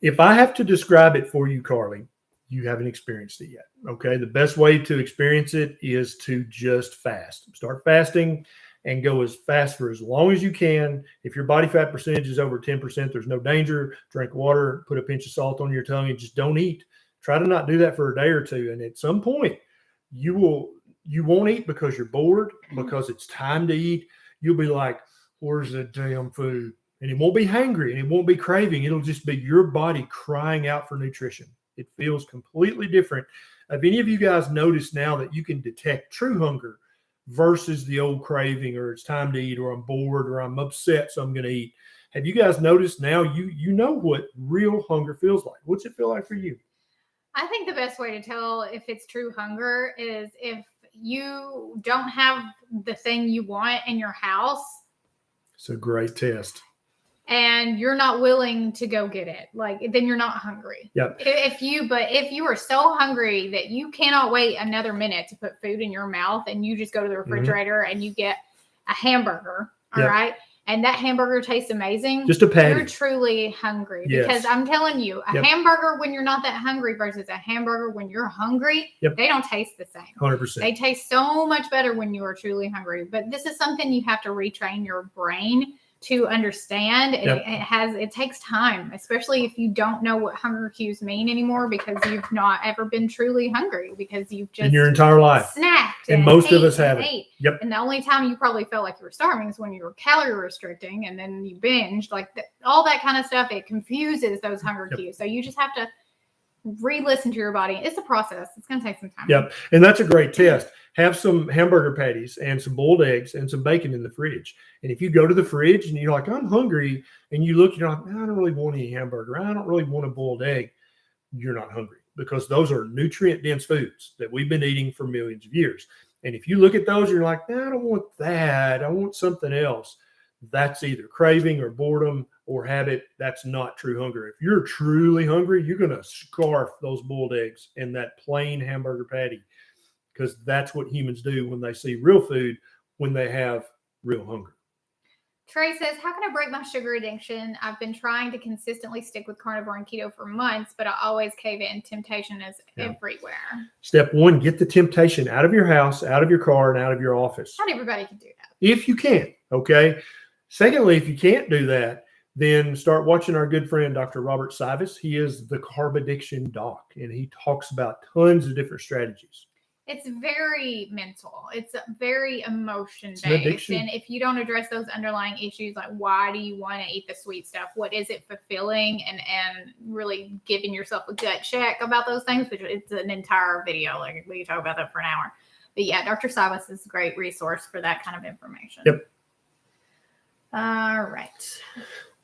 If I have to describe it for you, Carly, you haven't experienced it yet. Okay. The best way to experience it is to just fast. Start fasting and go as fast for as long as you can. If your body fat percentage is over 10%, there's no danger. Drink water, put a pinch of salt on your tongue, and just don't eat. Try to not do that for a day or two. And at some point, you won't eat because you're bored, because it's time to eat. You'll be like, where's the damn food? And it won't be hangry and it won't be craving. It'll just be your body crying out for nutrition. It feels completely different. Have any of you guys noticed now that you can detect true hunger versus the old craving, or it's time to eat, or I'm bored, or I'm upset, so I'm going to eat? Have you guys noticed now you know what real hunger feels like? What's it feel like for you? I think the best way to tell if it's true hunger is if you don't have the thing you want in your house. It's a great test. And you're not willing to go get it, then you're not hungry. Yep. If you are so hungry that you cannot wait another minute to put food in your mouth, and you just go to the refrigerator and you get a hamburger, all right, and that hamburger tastes amazing, just a patty, you're truly hungry. Because I'm telling you, a hamburger when you're not that hungry versus a hamburger when you're hungry, they don't taste the same. 100%. They taste so much better when you are truly hungry. But this is something you have to retrain your brain to understand. It takes time, especially if you don't know what hunger cues mean anymore, because you've not ever been truly hungry, because you've just in your entire life snacked, and most of us haven't. Yep. And the only time you probably felt like you were starving is when you were calorie restricting, and then you binged, all that kind of stuff. It confuses those hunger cues. So you just have to re-listen to your body. It's a process. It's going to take some time. Yep. And that's a great test. Have some hamburger patties and some boiled eggs and some bacon in the fridge. And if you go to the fridge and you're like, I'm hungry, and you look, you're like, I don't really want any hamburger. I don't really want a boiled egg. You're not hungry, because those are nutrient dense foods that we've been eating for millions of years. And if you look at those, you're like, I don't want that. I want something else. That's either craving or boredom or habit. That's not true hunger. If you're truly hungry, you're going to scarf those boiled eggs and that plain hamburger patty, because that's what humans do when they see real food, when they have real hunger. Trey says, how can I break my sugar addiction? I've been trying to consistently stick with carnivore and keto for months, but I always cave in. Temptation is everywhere. Step 1, get the temptation out of your house, out of your car, and out of your office. Not everybody can do that. If you can, okay? Secondly, if you can't do that, then start watching our good friend, Dr. Robert Sivis. He is the carb addiction doc, and he talks about tons of different strategies. It's very mental. It's very emotion-based. And if you don't address those underlying issues, like why do you want to eat the sweet stuff? What is it fulfilling? And really giving yourself a gut check about those things, which it's an entire video. Like we can talk about that for an hour. But yeah, Dr. Sivis is a great resource for that kind of information. Yep. All right.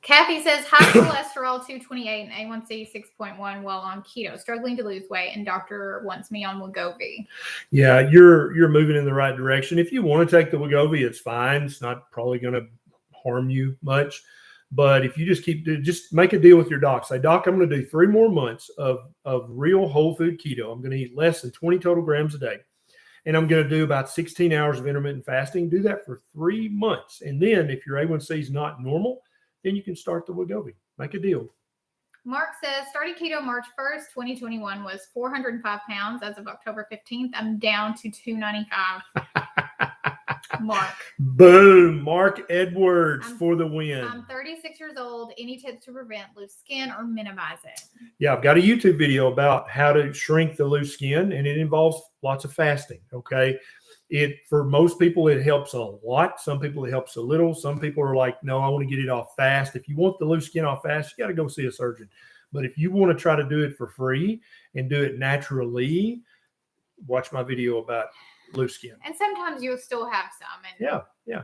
Kathy says, high cholesterol 228 and A1C 6.1 while on keto, struggling to lose weight, and doctor wants me on Wegovy. Yeah, you're moving in the right direction. If you want to take the Wegovy, it's fine. It's not probably going to harm you much. But if you just make a deal with your doc. Say, doc, I'm going to do 3 more months of real whole food keto. I'm going to eat less than 20 total grams a day. and I'm going to do about 16 hours of intermittent fasting. Do that for 3 months. And then if your A1C is not normal, then you can start the Wegovy. Make a deal. Mark says, started keto March 1st, 2021, was 405 pounds. As of October 15th, I'm down to 295. Mark. Boom. Mark Edwards for the win. I'm 36 years old. Any tips to prevent loose skin or minimize it? Yeah, I've got a YouTube video about how to shrink the loose skin, and it involves lots of fasting. Okay. For most people, it helps a lot. Some people, it helps a little. Some people are like, no, I want to get it off fast. If you want the loose skin off fast, you got to go see a surgeon. But if you want to try to do it for free and do it naturally, watch my video about loose skin. And sometimes you'll still have some. And, yeah.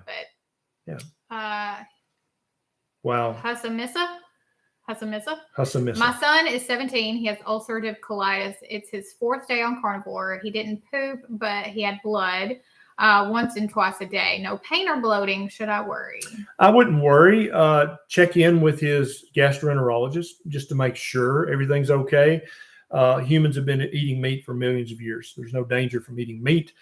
But, wow. Hasamissa. Hasamissa. My son is 17. He has ulcerative colitis. It's his 4th day on carnivore. He didn't poop, but he had blood once and twice a day. No pain or bloating. Should I worry? I wouldn't worry. Check in with his gastroenterologist just to make sure everything's okay. Humans have been eating meat for millions of years. There's no danger from eating meat.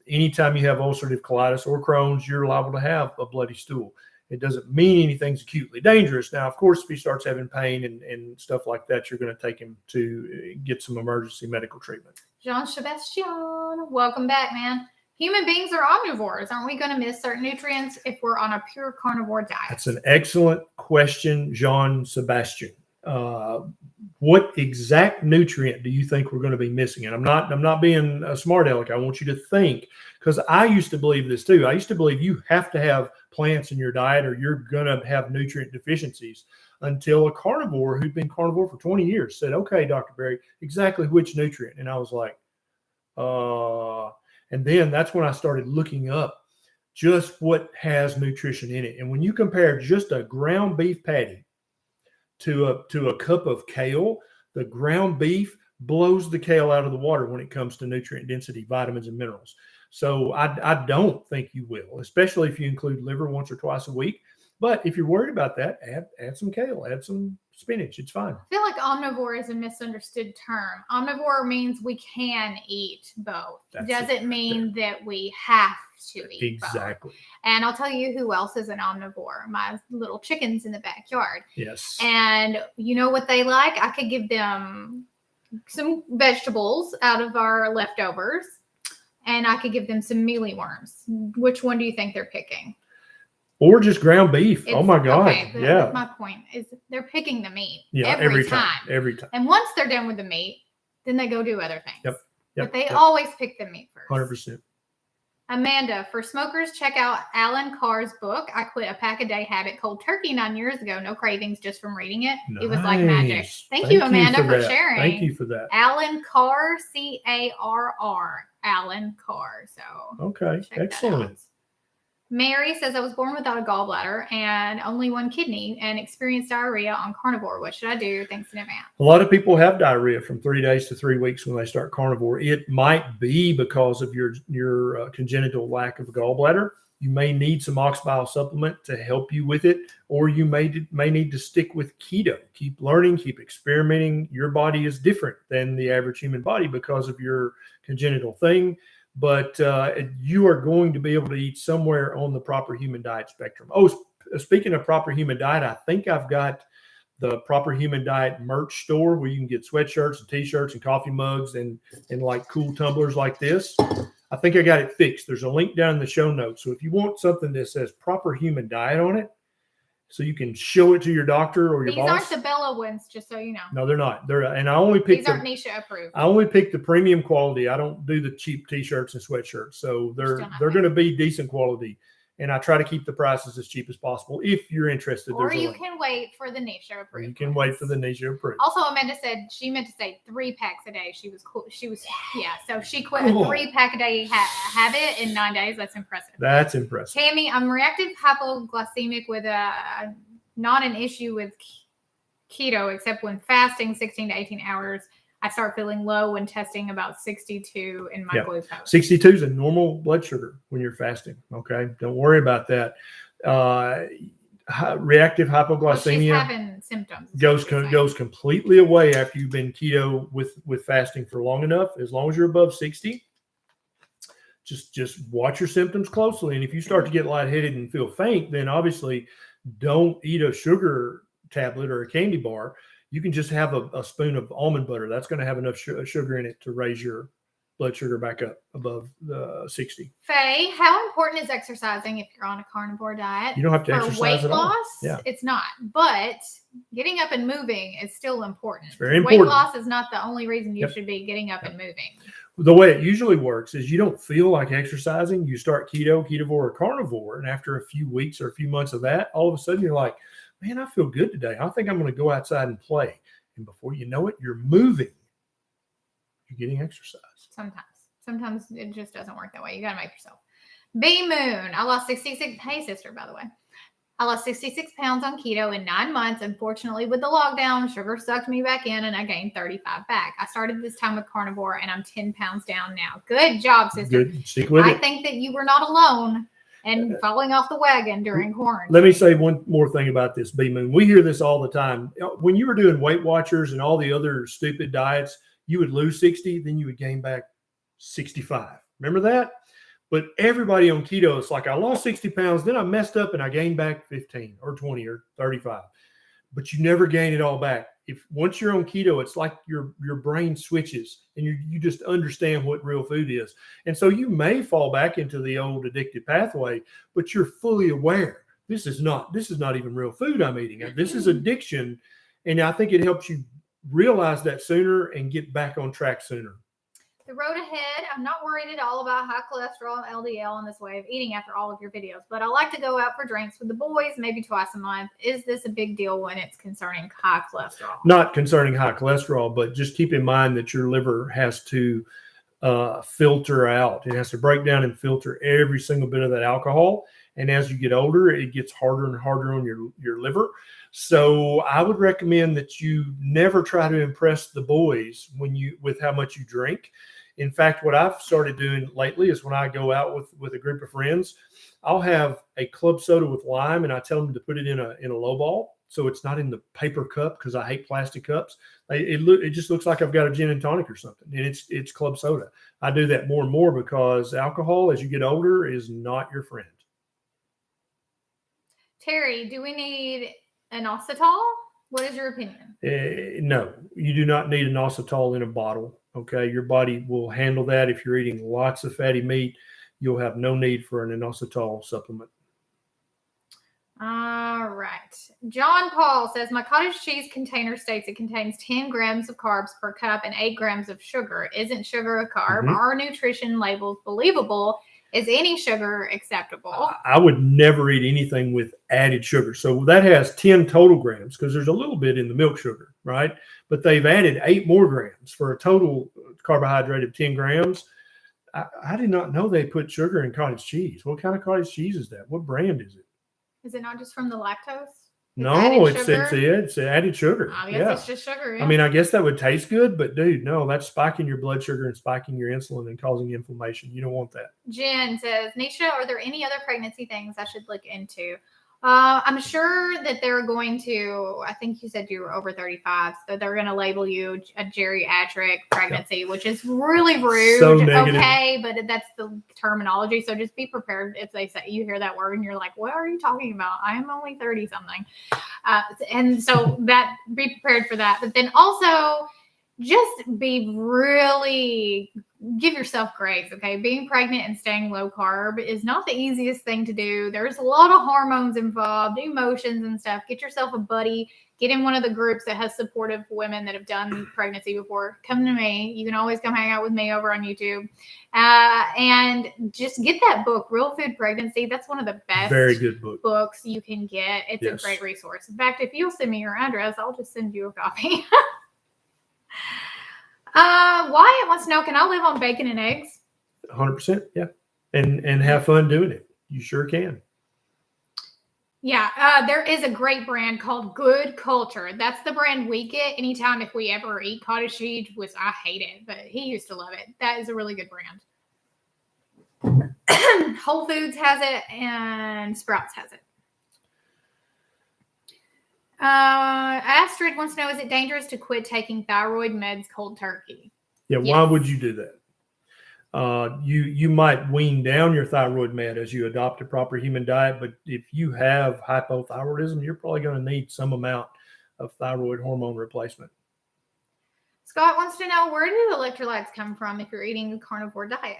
Anytime you have ulcerative colitis or Crohn's, you're liable to have a bloody stool. It doesn't mean anything's acutely dangerous. Now, of course, if he starts having pain and stuff like that, you're going to take him to get some emergency medical treatment. Jean-Sebastian, welcome back, man. Human beings are omnivores. Aren't we going to miss certain nutrients if we're on a pure carnivore diet? That's an excellent question, Jean-Sebastian. What exact nutrient do you think we're going to be missing? And I'm not being a smart aleck. I want you to think, because I used to believe this too. I used to believe you have to have plants in your diet or you're going to have nutrient deficiencies, until a carnivore who'd been carnivore for 20 years said, okay, Dr. Berry, exactly which nutrient? And I was like, and then that's when I started looking up just what has nutrition in it. And when you compare just a ground beef patty to a cup of kale, the ground beef blows the kale out of the water when it comes to nutrient density, vitamins, and minerals. So I don't think you will, especially if you include liver once or twice a week. But if you're worried about that, add some kale, add some spinach. It's fine. I feel like omnivore is a misunderstood term. Omnivore means we can eat both. Doesn't mean that we have to eat exactly. Both. And I'll tell you who else is an omnivore. My little chickens in the backyard. Yes. And you know what they like? I could give them some vegetables out of our leftovers, and I could give them some mealy worms. Which one do you think they're picking? Or just ground beef. Oh my God. Okay, that's my point is they're picking the meat every time. Every time. And once they're done with the meat, then they go do other things. Yep. But they always pick the meat first. 100%. Amanda, for smokers, check out Alan Carr's book, I Quit a Pack a Day Habit, cold turkey 9 years ago. No cravings just from reading it. Nice. It was like magic. Thank you, Amanda, for sharing. Thank you for that. Alan Carr, Carrr. Alan Carr. So okay, excellent. Mary says, I was born without a gallbladder and only one kidney and experienced diarrhea on carnivore. What should I do? Thanks in advance. A lot of people have diarrhea from 3 days to 3 weeks when they start carnivore. It might be because of your congenital lack of gallbladder. You may need some ox bile supplement to help you with it, or you may need to stick with keto. Keep learning, keep experimenting. Your body is different than the average human body because of your congenital thing. But you are going to be able to eat somewhere on the proper human diet spectrum. Oh, speaking of proper human diet, I think I've got the Proper Human Diet merch store where you can get sweatshirts and t-shirts and coffee mugs and like cool tumblers like this. I think I got it fixed. There's a link down in the show notes. So if you want something that says Proper Human Diet on it, so you can show it to your doctor or your boss. These aren't the Bella ones, just so you know. No, they're not. And I only picked these aren't Neisha approved. I only picked the premium quality. I don't do the cheap t-shirts and sweatshirts. So they're going to be decent quality. And I try to keep the prices as cheap as possible. If you're interested, or you can wait for the Neisha approved. You can wait for the Neisha approved. Also, Amanda said she meant to say 3 packs a day. She was cool. So she quit a 3-pack a day habit in 9 days. That's impressive. That's impressive. Tammy, I'm reactive hypoglycemic with not an issue with keto, except when fasting 16 to 18 hours. I start feeling low when testing about 62 in my glucose. 62 is a normal blood sugar when you're fasting. Okay. Don't worry about that. Reactive hypoglycemia she's having symptoms. Goes completely away after you've been keto with fasting for long enough. As long as you're above 60, just watch your symptoms closely. And if you start to get lightheaded and feel faint, then obviously don't eat a sugar tablet or a candy bar. You can just have a spoon of almond butter. That's going to have enough sugar in it to raise your blood sugar back up above 60. Faye, how important is exercising if you're on a carnivore diet? You don't have to For exercise weight at all. loss, Yeah. it's not. But getting up and moving is still important. It's very important. Weight loss is not the only reason you Yep. should be getting up and moving. The way it usually works is you don't feel like exercising. You start keto, ketovore, or carnivore. And after a few weeks or a few months of that, all of a sudden you're like, man, I feel good today. I think I'm going to go outside and play. And before you know it, you're moving. You're getting exercise. Sometimes it just doesn't work that way. You got to make yourself. B Moon, I lost 66. Hey, sister, by the way. I lost 66 pounds on keto in 9 months. Unfortunately, with the lockdown, sugar sucked me back in and I gained 35 back. I started this time with carnivore and I'm 10 pounds down now. Good job, sister. Good. Stick with it. I think that you were not alone and falling off the wagon during quarantine. Let me say one more thing about this, B Moon. We hear this all the time. When you were doing Weight Watchers and all the other stupid diets, you would lose 60, then you would gain back 65. Remember that? But everybody on keto, it's like I lost 60 pounds, then I messed up and I gained back 15 or 20 or 35. But you never gain it all back. If once you're on keto, it's like your brain switches and you just understand what real food is. And so you may fall back into the old addictive pathway, but you're fully aware. This is not even real food I'm eating. This is addiction. And I think it helps you realize that sooner and get back on track sooner. The road ahead, I'm not worried at all about high cholesterol and LDL in this way of eating after all of your videos, but I like to go out for drinks with the boys maybe twice a month. Is this a big deal when it's concerning high cholesterol? Not concerning high cholesterol, but just keep in mind that your liver has to filter out. It has to break down and filter every single bit of that alcohol. And as you get older, it gets harder and harder on your liver. So I would recommend that you never try to impress the boys with how much you drink. In fact, what I've started doing lately is when I go out with a group of friends, I'll have a club soda with lime and I tell them to put it in a low ball. So it's not in the paper cup because I hate plastic cups. It just looks like I've got a gin and tonic or something. And it's club soda. I do that more and more because alcohol, as you get older, is not your friend. Terry, do we need an inositol? What is your opinion? No, you do not need an inositol in a bottle. Okay, your body will handle that. If you're eating lots of fatty meat, you'll have no need for an inositol supplement. All right. John Paul says, my cottage cheese container states it contains 10 grams of carbs per cup and 8 grams of sugar. Isn't sugar a carb? Mm-hmm. Are nutrition labels believable? Is any sugar acceptable? I would never eat anything with added sugar. So that has 10 total grams because there's a little bit in the milk sugar, right? But they've added 8 more grams for a total carbohydrate of 10 grams. I did not know they put sugar in cottage cheese. What kind of cottage cheese is that? What brand is it? Is it not just from the lactose? No, it's added sugar. I guess it's just sugar. Yeah. I mean, I guess that would taste good, but dude, no, that's spiking your blood sugar and spiking your insulin and causing inflammation. You don't want that. Jen says, Neisha, are there any other pregnancy things I should look into? I'm sure that they're going to, I think you said you were over 35, so they're going to label you a geriatric pregnancy, which is really rude. So negative. Okay, but that's the terminology. So just be prepared if they say you hear that word and you're like, what are you talking about? I am only 30 something. And so be prepared for that. But then also just give yourself grace, okay? Being pregnant and staying low carb is not the easiest thing to do. There's a lot of hormones involved, emotions and stuff. Get yourself a buddy. Get in one of the groups that has supportive women that have done pregnancy before. Come to me. You can always come hang out with me over on YouTube. And just get that book, Real Food Pregnancy. That's one of the best very good books you can get. It's a great resource. In fact, if you'll send me your address, I'll just send you a copy. Wyatt wants to know, can I live on bacon and eggs? 100%, yeah. And have fun doing it. You sure can. Yeah, there is a great brand called Good Culture. That's the brand we get anytime if we ever eat cottage cheese, which I hate it, but he used to love it. That is a really good brand. Whole Foods has it and Sprouts has it. Astrid wants to know, is it dangerous to quit taking thyroid meds cold turkey? Yeah, why would you do that? You might wean down your thyroid med as you adopt a proper human diet, but if you have hypothyroidism, you're probably going to need some amount of thyroid hormone replacement. Scott wants to know, where do electrolytes come from if you're eating a carnivore diet?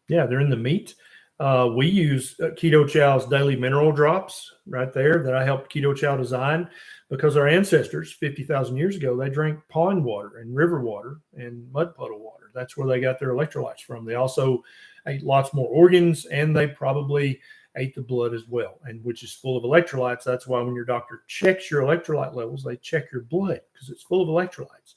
Yeah, they're in the meat. We use Keto Chow's daily mineral drops right there that I helped Keto Chow design, because our ancestors 50,000 years ago, they drank pond water and river water and mud puddle water. That's where they got their electrolytes from. They also ate lots more organs, and they probably ate the blood as well, and which is full of electrolytes. That's why when your doctor checks your electrolyte levels, they check your blood because it's full of electrolytes.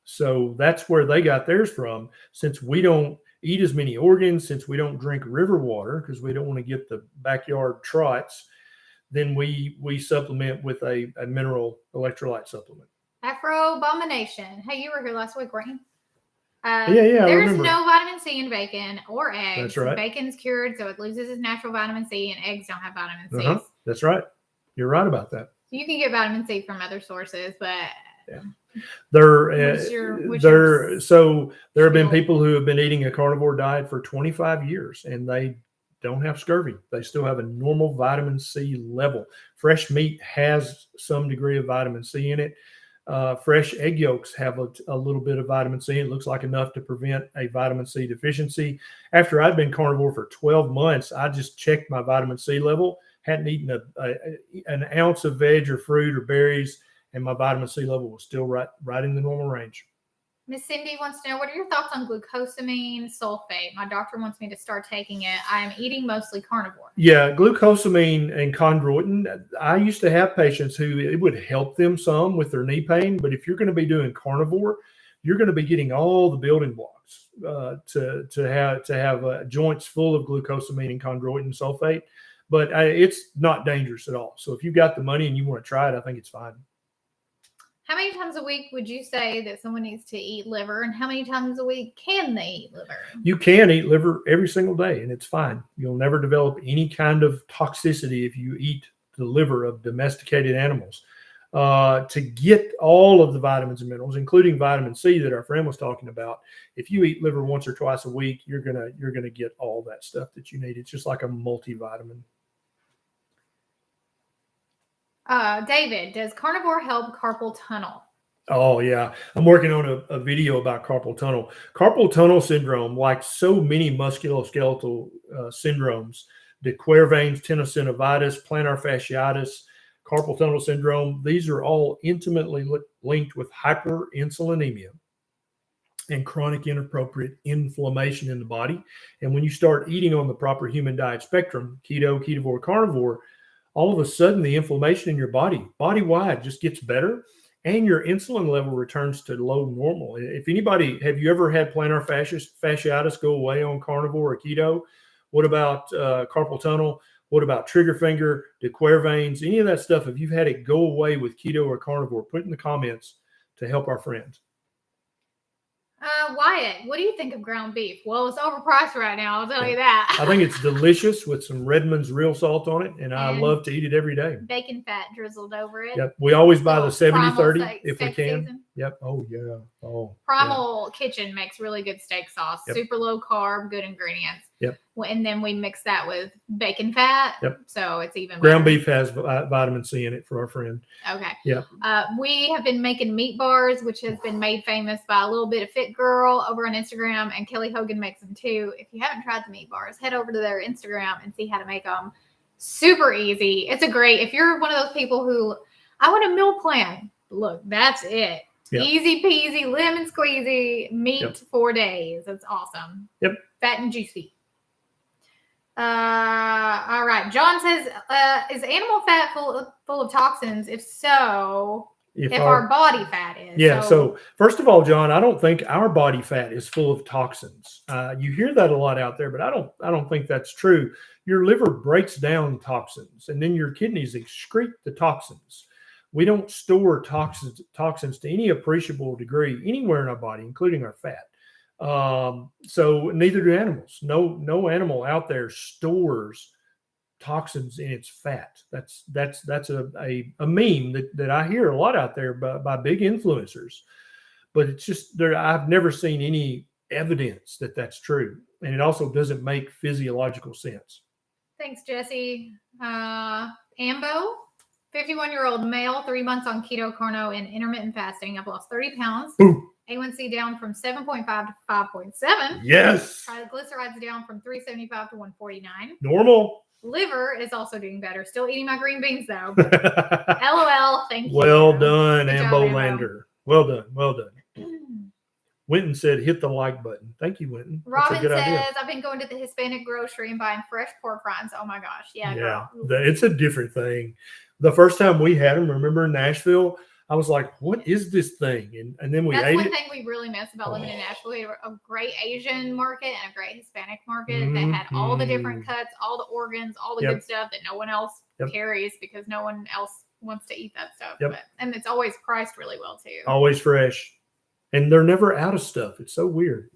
So that's where they got theirs from. Since we don't eat as many organs, since we don't drink river water because we don't want to get the backyard trots, then we supplement with a mineral electrolyte supplement. Afro Abomination. Hey, you were here last week, right? Yeah, there's no vitamin C in bacon or eggs. That's right. Bacon's cured, so it loses its natural vitamin C, and eggs don't have vitamin C. That's right. You're right about that. So you can get vitamin C from other sources, but yeah. There have been people who have been eating a carnivore diet for 25 years, and they don't have scurvy. They still have a normal vitamin C level. Fresh meat has some degree of vitamin C in it. Fresh egg yolks have a little bit of vitamin C. It looks like enough to prevent a vitamin C deficiency. After I'd been carnivore for 12 months, I just checked my vitamin C level, hadn't eaten an ounce of veg or fruit or berries, and my vitamin C level was still right in the normal range. Miss Cindy wants to know, what are your thoughts on glucosamine sulfate? My doctor wants me to start taking it. I am eating mostly carnivore. Yeah, glucosamine and chondroitin. I used to have patients who it would help them some with their knee pain, but if you're going to be doing carnivore, you're going to be getting all the building blocks to have joints full of glucosamine and chondroitin sulfate. But it's not dangerous at all. So if you've got the money and you want to try it, I think it's fine. How many times a week would you say that someone needs to eat liver, and how many times a week can they eat liver? You can eat liver every single day, and it's fine. You'll never develop any kind of toxicity if you eat the liver of domesticated animals. To get all of the vitamins and minerals, including vitamin C that our friend was talking about, if you eat liver once or twice a week, you're gonna get all that stuff that you need. It's just like a multivitamin. David, does carnivore help carpal tunnel? Oh, yeah. I'm working on a video about carpal tunnel. Carpal tunnel syndrome, like so many musculoskeletal syndromes, de Quervain's tenosynovitis, plantar fasciitis, carpal tunnel syndrome, these are all intimately linked with hyperinsulinemia and chronic inappropriate inflammation in the body. And when you start eating on the proper human diet spectrum, keto, ketovore, carnivore, all of a sudden the inflammation in your body-wide just gets better, and your insulin level returns to low normal. If anybody, have you ever had plantar fasciitis go away on carnivore or keto? What about carpal tunnel? What about trigger finger, de Quervain's, any of that stuff? If you've had it go away with keto or carnivore, put in the comments to help our friends. Wyatt, what do you think of ground beef? Well, it's overpriced right now, I'll tell you that. I think it's delicious with some Redmond's real salt on it, and I love to eat it every day. Bacon fat drizzled over it. Yep. We always buy the 70-30 if we can. Season. Yep. Oh, yeah. Oh, Primal Kitchen makes really good steak sauce. Yep. Super low carb, good ingredients. Yep. And then we mix that with bacon fat. Yep. So it's even ground better. beef has vitamin C in it for our friend. Okay. Yeah. We have been making meat bars, which has been made famous by a little bit of fit girl over on Instagram, and Kelly Hogan makes them too. If you haven't tried the meat bars, head over to their Instagram and see how to make them. Super easy. It's if you're one of those people who, I want a meal plan. Look, that's it. Yep. Easy peasy, lemon squeezy, meat 4 days. That's awesome. Yep. Fat and juicy. All right. John says, is animal fat full of toxins? If so, if our body fat is. Yeah. So first of all, John, I don't think our body fat is full of toxins. You hear that a lot out there, but I don't think that's true. Your liver breaks down toxins, and then your kidneys excrete the toxins. We don't store toxins to any appreciable degree anywhere in our body, including our fat. So neither do animals. No animal out there stores toxins in its fat. That's a meme that I hear a lot out there by big influencers. But it's just there. I've never seen evidence that that's true. And it also doesn't make physiological sense. Thanks, Jesse. Ambo, 51-year-old male, 3 months on keto, carno, and intermittent fasting. I've lost 30 pounds. Boom. A1C down from 7.5 to 5.7. Yes. Triglycerides down from 375 to 149. Normal. Liver is also doing better. Still eating my green beans, though. LOL. Thank you. Well done, Good job, Ambo Lander. Well done. Well done. Winton said, hit the like button. Thank you, Winton. Robin says, I've been going to the Hispanic grocery and buying fresh pork rinds. Oh my gosh. Yeah, girl. It's a different thing. The first time we had them, remember in Nashville, I was like, what is this thing? And then we ate it. That's one thing we really miss about living in Nashville. We had a great Asian market and a great Hispanic market that had all the different cuts, all the organs, all the good stuff that no one else carries because no one else wants to eat that stuff. And it's always priced really well, too. Always fresh. And they're never out of stuff. It's so weird.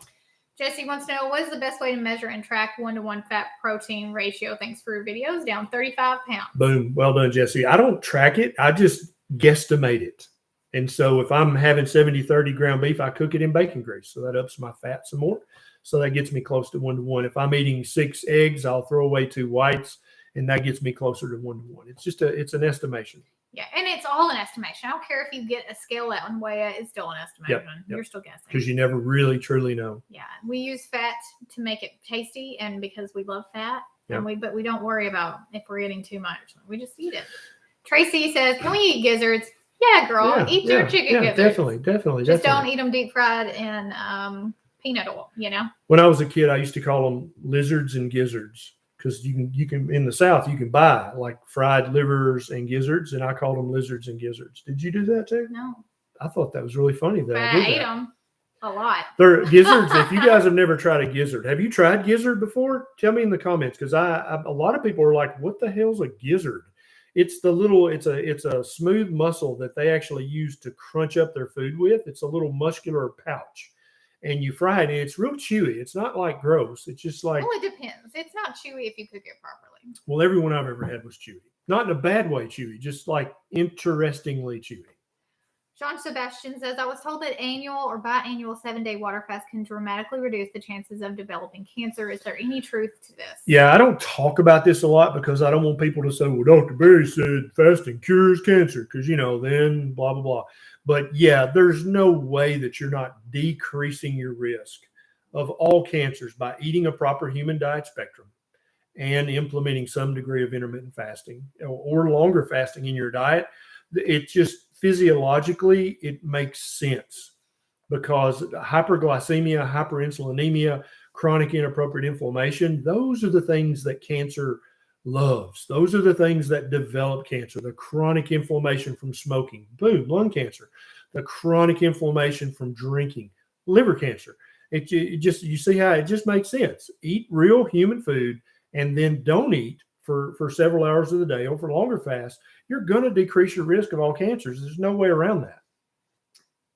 Jesse wants to know, what is the best way to measure and track 1-to-1 fat protein ratio? Thanks for your videos. Down 35 pounds. Boom. Well done, Jesse. I don't track it. I just guesstimate it. And so if I'm having 70-30 ground beef, I cook it in bacon grease. So that ups my fat some more. So that gets me close to 1-to-1. If I'm eating 6 eggs, I'll throw away 2 whites. And that gets me closer to 1-to-1. It's just it's an estimation. Yeah, and it's all an estimation. I don't care if you get a scale out and weigh it. It's still an estimation. You're still guessing. Because you never really, truly know. Yeah, we use fat to make it tasty and because we love fat. But we don't worry about if we're eating too much. We just eat it. Tracy says, can we eat gizzards? Yeah, girl. Eat your chicken gizzards. Definitely. Just don't eat them deep fried in peanut oil, When I was a kid, I used to call them lizards and gizzards. Because you can in the South, you can buy like fried livers and gizzards, and I called them lizards and gizzards. Did you do that too? No. I thought that was really funny that I ate them a lot. They're gizzards. If you guys have never tried a gizzard, have you tried gizzard before? Tell me in the comments, because a lot of people are like, "What the hell's a gizzard?" It's it's a smooth muscle that they actually use to crunch up their food with. It's a little muscular pouch. And you fry it, and it's real chewy. It's not like gross. It's just like... Well, it depends. It's not chewy if you cook it properly. Well, every one I've ever had was chewy. Not in a bad way chewy, just like interestingly chewy. John Sebastian says, I was told that annual or biannual 7-day water fast can dramatically reduce the chances of developing cancer. Is there any truth to this? Yeah, I don't talk about this a lot because I don't want people to say, well, Dr. Berry said fasting cures cancer because, then blah, blah, blah. But yeah, there's no way that you're not decreasing your risk of all cancers by eating a proper human diet spectrum and implementing some degree of intermittent fasting or longer fasting in your diet. It just physiologically, it makes sense because hyperglycemia, hyperinsulinemia, chronic inappropriate inflammation, those are the things that cancer loves. Those are the things that develop cancer. The chronic inflammation from smoking, boom, lung cancer. The chronic inflammation from drinking, liver cancer. It just, you see how it just makes sense. Eat real human food and then don't eat for several hours of the day or for longer fast. You're going to decrease your risk of all cancers. There's no way around that.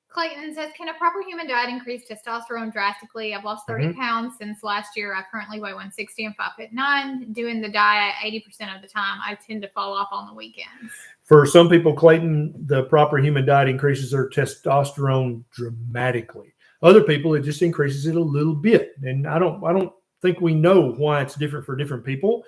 Clayton says, can a proper human diet increase testosterone drastically? I've lost 30 pounds since last year. I currently weigh 160 and 5'9". Doing the diet 80% of the time, I tend to fall off on the weekends. For some people, Clayton, the proper human diet increases their testosterone dramatically. Other people, it just increases it a little bit. And I don't think we know why it's different for different people.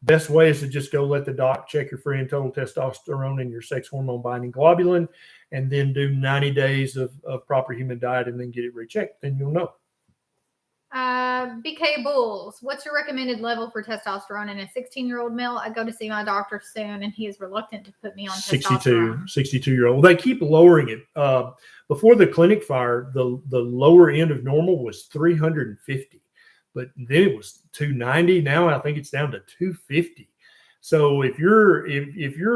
Best way is to just go let the doc check your free and total testosterone and your sex hormone binding globulin, and then do 90 days of proper human diet and then get it rechecked. Then you'll know. BK Bulls, what's your recommended level for testosterone in a 16-year-old male? I go to see my doctor soon, and he is reluctant to put me on testosterone. 62-year-old. They keep lowering it. Before the clinic fire, the lower end of normal was 350. But then it was 290. Now I think it's down to 250. So if your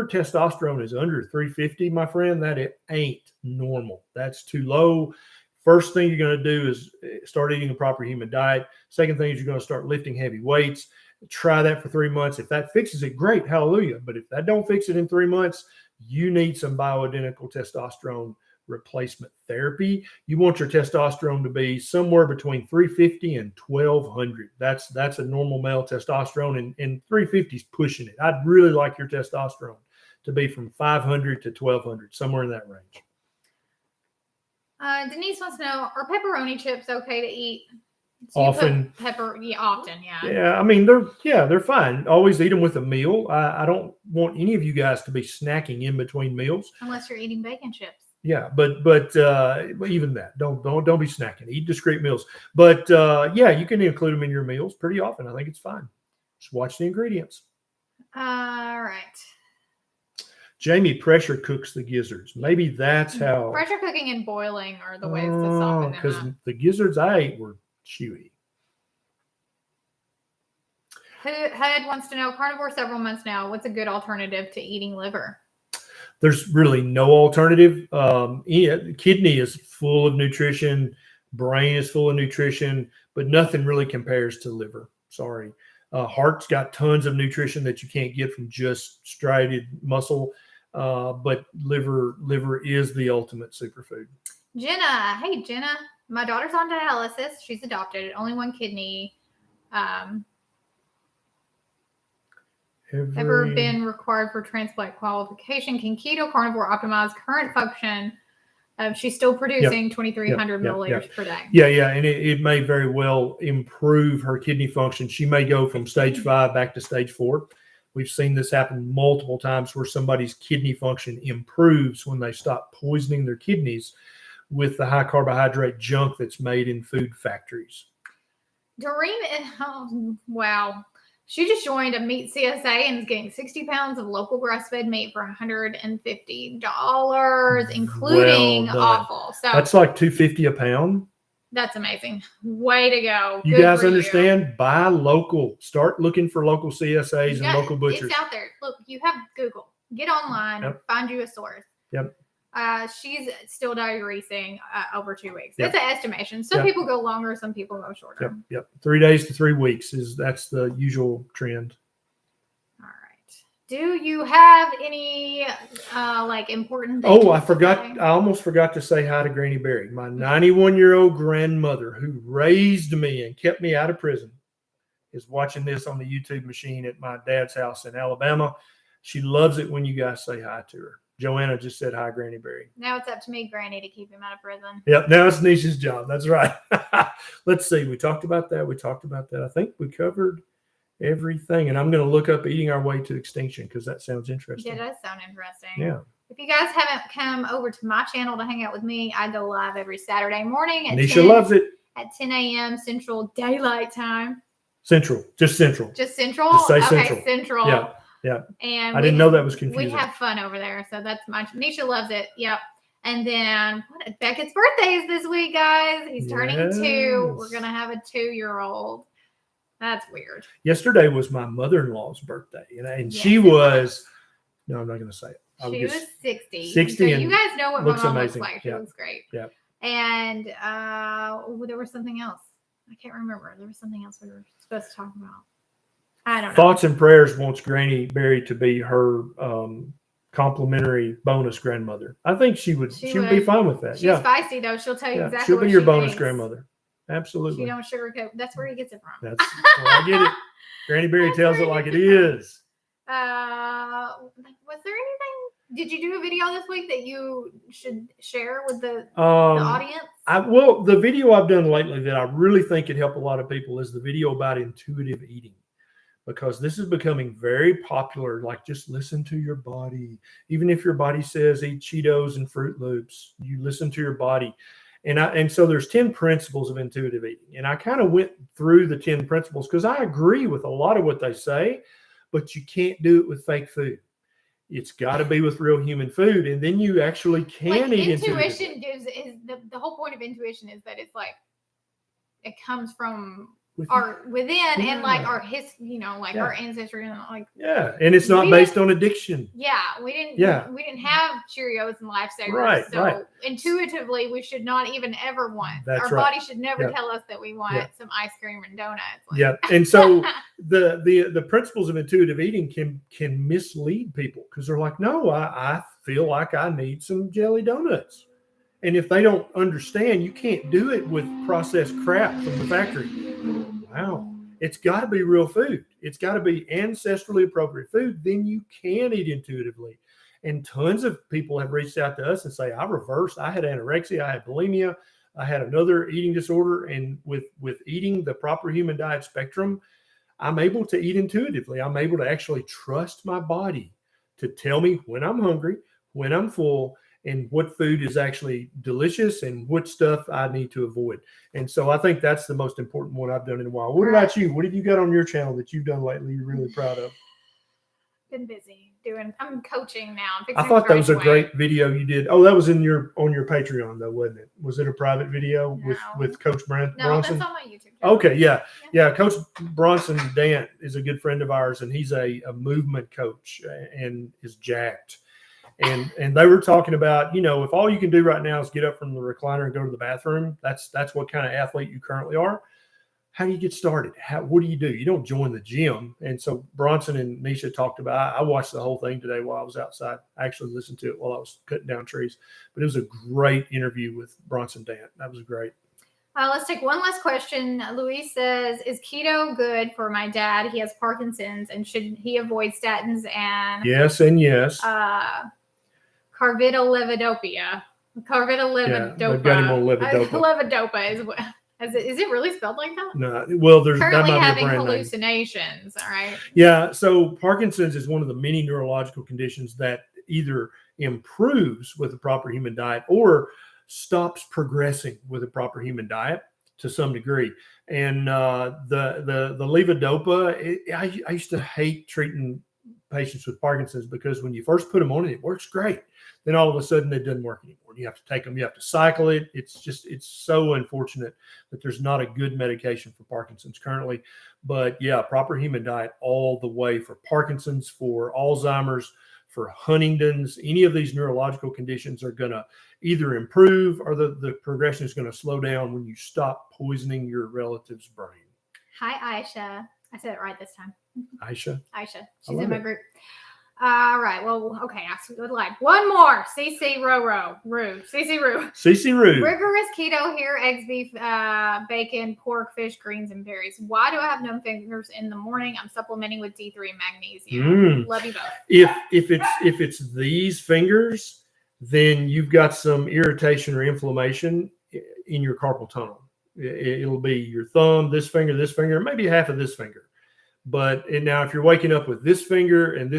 testosterone is under 350, my friend, that it ain't normal. That's too low. First thing you're going to do is start eating a proper human diet. Second thing is you're going to start lifting heavy weights. Try that for 3 months. If that fixes it, great, hallelujah. But if that don't fix it in 3 months, you need some bioidentical testosterone replacement therapy. You want your testosterone to be somewhere between 350 and 1200. That's a normal male testosterone, and 350 is pushing it. I'd really like your testosterone to be from 500 to 1200, somewhere in that range. Denise wants to know, are pepperoni chips okay to eat? Often. Often. Yeah, I mean, they're fine. Always eat them with a meal. I don't want any of you guys to be snacking in between meals. Unless you're eating bacon chips. Yeah, but even that, don't be snacking. Eat discrete meals. But yeah, you can include them in your meals pretty often. I think it's fine. Just watch the ingredients. All right. Jamie pressure cooks the gizzards. Maybe that's how. Pressure cooking and boiling are the ways to soften them because up. the gizzards I ate were chewy. HUD wants to know, carnivore several months now. What's a good alternative to eating liver? There's really no alternative. Kidney is full of nutrition. Brain is full of nutrition, but nothing really compares to liver. Sorry. Heart's got tons of nutrition that you can't get from just striated muscle. But liver is the ultimate superfood. Jenna. Hey, Jenna. My daughter's on dialysis. She's adopted. Only one kidney. Ever been required for transplant qualification? Can keto carnivore optimize current function? She's still producing 2,300 milliliters per day. Yeah, and it may very well improve her kidney function. She may go from stage 5 back to stage 4. We've seen this happen multiple times where somebody's kidney function improves when they stop poisoning their kidneys with the high carbohydrate junk that's made in food factories. Doreen, wow. She just joined a meat CSA and is getting 60 pounds of local grass-fed meat for $150, including offal. So that's like $250 a pound. That's amazing. Way to go. You guys understand? Buy local. Start looking for local CSAs and local butchers. It's out there. Look, you have Google. Get online. Find you a source. Yep. She's still diuresing over 2 weeks. That's an estimation. Some people go longer, some people go shorter. Yep. 3 days to 3 weeks that's the usual trend. All right. Do you have any important things? Oh, I forgot. I almost forgot to say hi to Granny Berry, my 91-year-old grandmother who raised me and kept me out of prison, is watching this on the YouTube machine at my dad's house in Alabama. She loves it when you guys say hi to her. Joanna just said hi, Granny Berry. Now it's up to me, Granny, to keep him out of prison. Yep, now it's Neisha's job. That's right. Let's see. We talked about that. I think we covered everything. And I'm going to look up Eating Our Way to Extinction because that sounds interesting. It does sound interesting. Yeah. If you guys haven't come over to my channel to hang out with me, I go live every Saturday morning. Neisha loves it. At 10 a.m. Central Daylight Time. Central. Just Central. Just Central? Just say okay, Central. Central. Yeah. And I didn't know that was confusing. We have fun over there. So that's Neisha loves it. Yep. And then Beckett's birthday is this week, guys. He's turning 2. We're going to have a 2-year-old. That's weird. Yesterday was my mother-in-law's birthday. And she was, no, I'm not going to say it. She was 60. 60. So you guys know what my mom looks like. She looks great. Yeah. And there was something else. I can't remember. There was something else we were supposed to talk about. I don't know. Thoughts and Prayers wants Granny Berry to be her complimentary bonus grandmother. I think she would be fine with that. She's feisty though. She'll tell you exactly. She'll be your bonus thinks. grandmother. Absolutely. She don't sugarcoat. That's where he gets it from. I get it. Granny Berry tells it like it is. Was there anything? Did you do a video this week that you should share with the audience? The video I've done lately that I really think could help a lot of people is the video about intuitive eating. Because this is becoming very popular. Like, just listen to your body. Even if your body says eat Cheetos and Fruit Loops, you listen to your body. And so there's 10 principles of intuitive eating. And I kind of went through the 10 principles because I agree with a lot of what they say, but you can't do it with fake food. It's got to be with real human food. And then you actually can eat intuition. The whole point of intuition is that it's like, it comes from within and like our our ancestry and like and it's not based on addiction. We didn't have Cheerios and Lifesavers, so intuitively we should not even ever want. Our body should never tell us that we want some ice cream and donuts. And so the principles of intuitive eating can mislead people because they're like, no, I feel like I need some jelly donuts. And if they don't understand, you can't do it with processed crap from the factory. Wow. It's got to be real food. It's got to be ancestrally appropriate food. Then you can eat intuitively. And tons of people have reached out to us and say, I reversed. I had anorexia. I had bulimia. I had another eating disorder. And with eating the proper human diet spectrum, I'm able to eat intuitively. I'm able to actually trust my body to tell me when I'm hungry, when I'm full, and what food is actually delicious and what stuff I need to avoid. And so I think that's the most important one I've done in a while. What about you? What have you got on your channel that you've done lately you're really proud of? Been busy I'm coaching now. I thought that was a great video you did. Oh, that was on your Patreon though, wasn't it? Was it a private video with Coach Bronson? No, that's on my YouTube channel. Okay, yeah. Coach Bronson Dant is a good friend of ours, and he's a movement coach and is jacked. And they were talking about, if all you can do right now is get up from the recliner and go to the bathroom, that's what kind of athlete you currently are. How do you get started? What do? You don't join the gym. And so Bronson and Neisha talked about, I watched the whole thing today while I was outside. I actually listened to it while I was cutting down trees. But it was a great interview with Bronson Dant. That was great. Let's take one last question. Luis says, is keto good for my dad? He has Parkinson's, and should he avoid statins and yes and yes. Carbidopa. Levodopa is what. Is it really spelled like that? No. Well, there's currently having hallucinations. All right. Yeah. So Parkinson's is one of the many neurological conditions that either improves with a proper human diet or stops progressing with a proper human diet to some degree. And the levodopa, I used to hate treating patients with Parkinson's because when you first put them on it, it works great. Then all of a sudden it doesn't work anymore. You have to take them, you have to cycle it. It's so unfortunate that there's not a good medication for Parkinson's currently. But yeah, proper human diet all the way for Parkinson's, for Alzheimer's, for Huntington's. Any of these neurological conditions are going to either improve or the progression is going to slow down when you stop poisoning your relative's brain. Hi, Aisha. I said it right this time. Aisha. She's in my group. All right. Well, okay. Good line. One more. CC Roo. Rigorous keto here. Eggs, beef, bacon, pork, fish, greens, and berries. Why do I have numb fingers in the morning? I'm supplementing with D3 and magnesium. Love you both. If it's these fingers, then you've got some irritation or inflammation in your carpal tunnel. It'll be your thumb, this finger, maybe half of this finger. But now if you're waking up with this finger and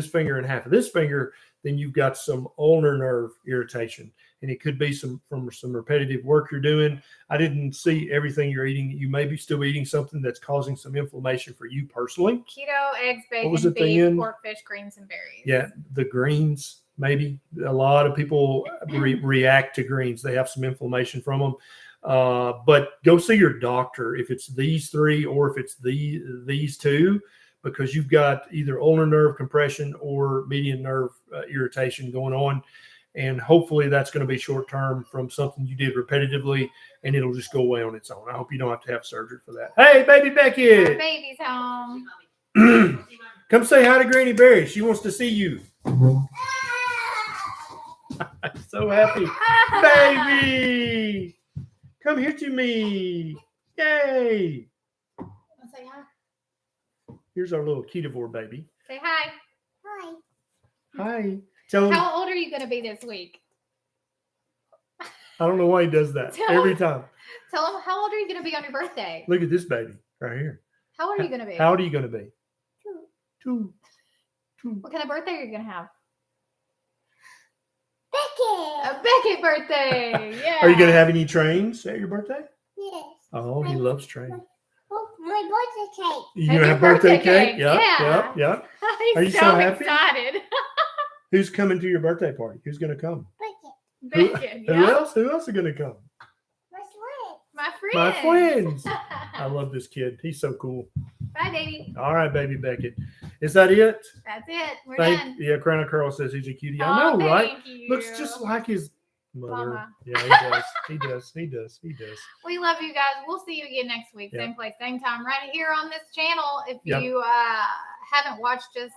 half of this finger, then you've got some ulnar nerve irritation. And it could be from some repetitive work you're doing. I didn't see everything you're eating. You may be still eating something that's causing some inflammation for you personally. Keto, eggs, bacon, beef, pork, fish, greens, and berries. Yeah, the greens, maybe. A lot of people react to greens. They have some inflammation from them. But go see your doctor if it's these three or if it's these two, because you've got either ulnar nerve compression or median nerve irritation going on. And hopefully that's going to be short term from something you did repetitively, and it'll just go away on its own. I hope you don't have to have surgery for that. Hey, baby Becky. Our baby's home. Come say hi to Granny Berry. She wants to see you. So happy. Baby. Come here to me. Yay. Say hi. Here's our little Ketovore baby. Say hi. Hi. Tell him. How old are you going to be this week? I don't know why he does that every time. Tell him, how old are you going to be on your birthday? Look at this baby right here. How old are you going to be? How old are you going to be? Two. What kind of birthday are you going to have? A Beckett birthday. Yeah. Are you going to have any trains at your birthday? Yes. Oh, he loves trains. Oh, my birthday cake. You going to have birthday cake? Yeah. Yep. He's Are you so happy? Excited. Who's coming to your birthday party? Who's going to come? Beckett. Who else? Who else is going to come? My friends. I love this kid. He's so cool. Bye, baby. All right, baby Beckett. Is that it? That's it. We're done. Yeah, Crown Curl says he's a cutie. I know, right? You. Looks just like his mother. Mama. Yeah, he does. He does. We love you guys. We'll see you again next week. Yep. Same place, same time, right here on this channel. If Yep. you haven't watched us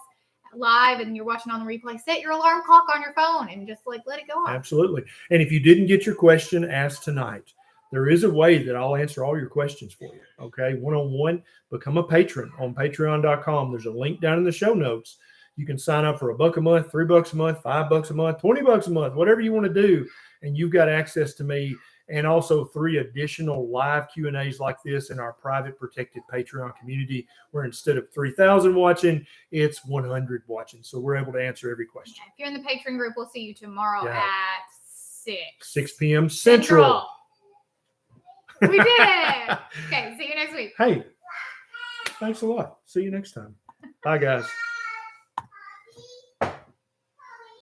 live and you're watching on the replay, set your alarm clock on your phone and just let it go off. Absolutely. And if you didn't get your question asked tonight, there is a way that I'll answer all your questions for you. Okay. One-on-one, become a patron on patreon.com. There's a link down in the show notes. You can sign up for $1 a month, $3 a month, $5 a month, $20 a month, whatever you want to do. And you've got access to me and also 3 additional live Q&As like this in our private protected Patreon community, where instead of 3,000 watching, it's 100 watching. So we're able to answer every question. If you're in the Patreon group, we'll see you tomorrow at 6 p.m. Central. We did it. Okay, see you next week. Hey, thanks a lot. See you next time. Bye, guys.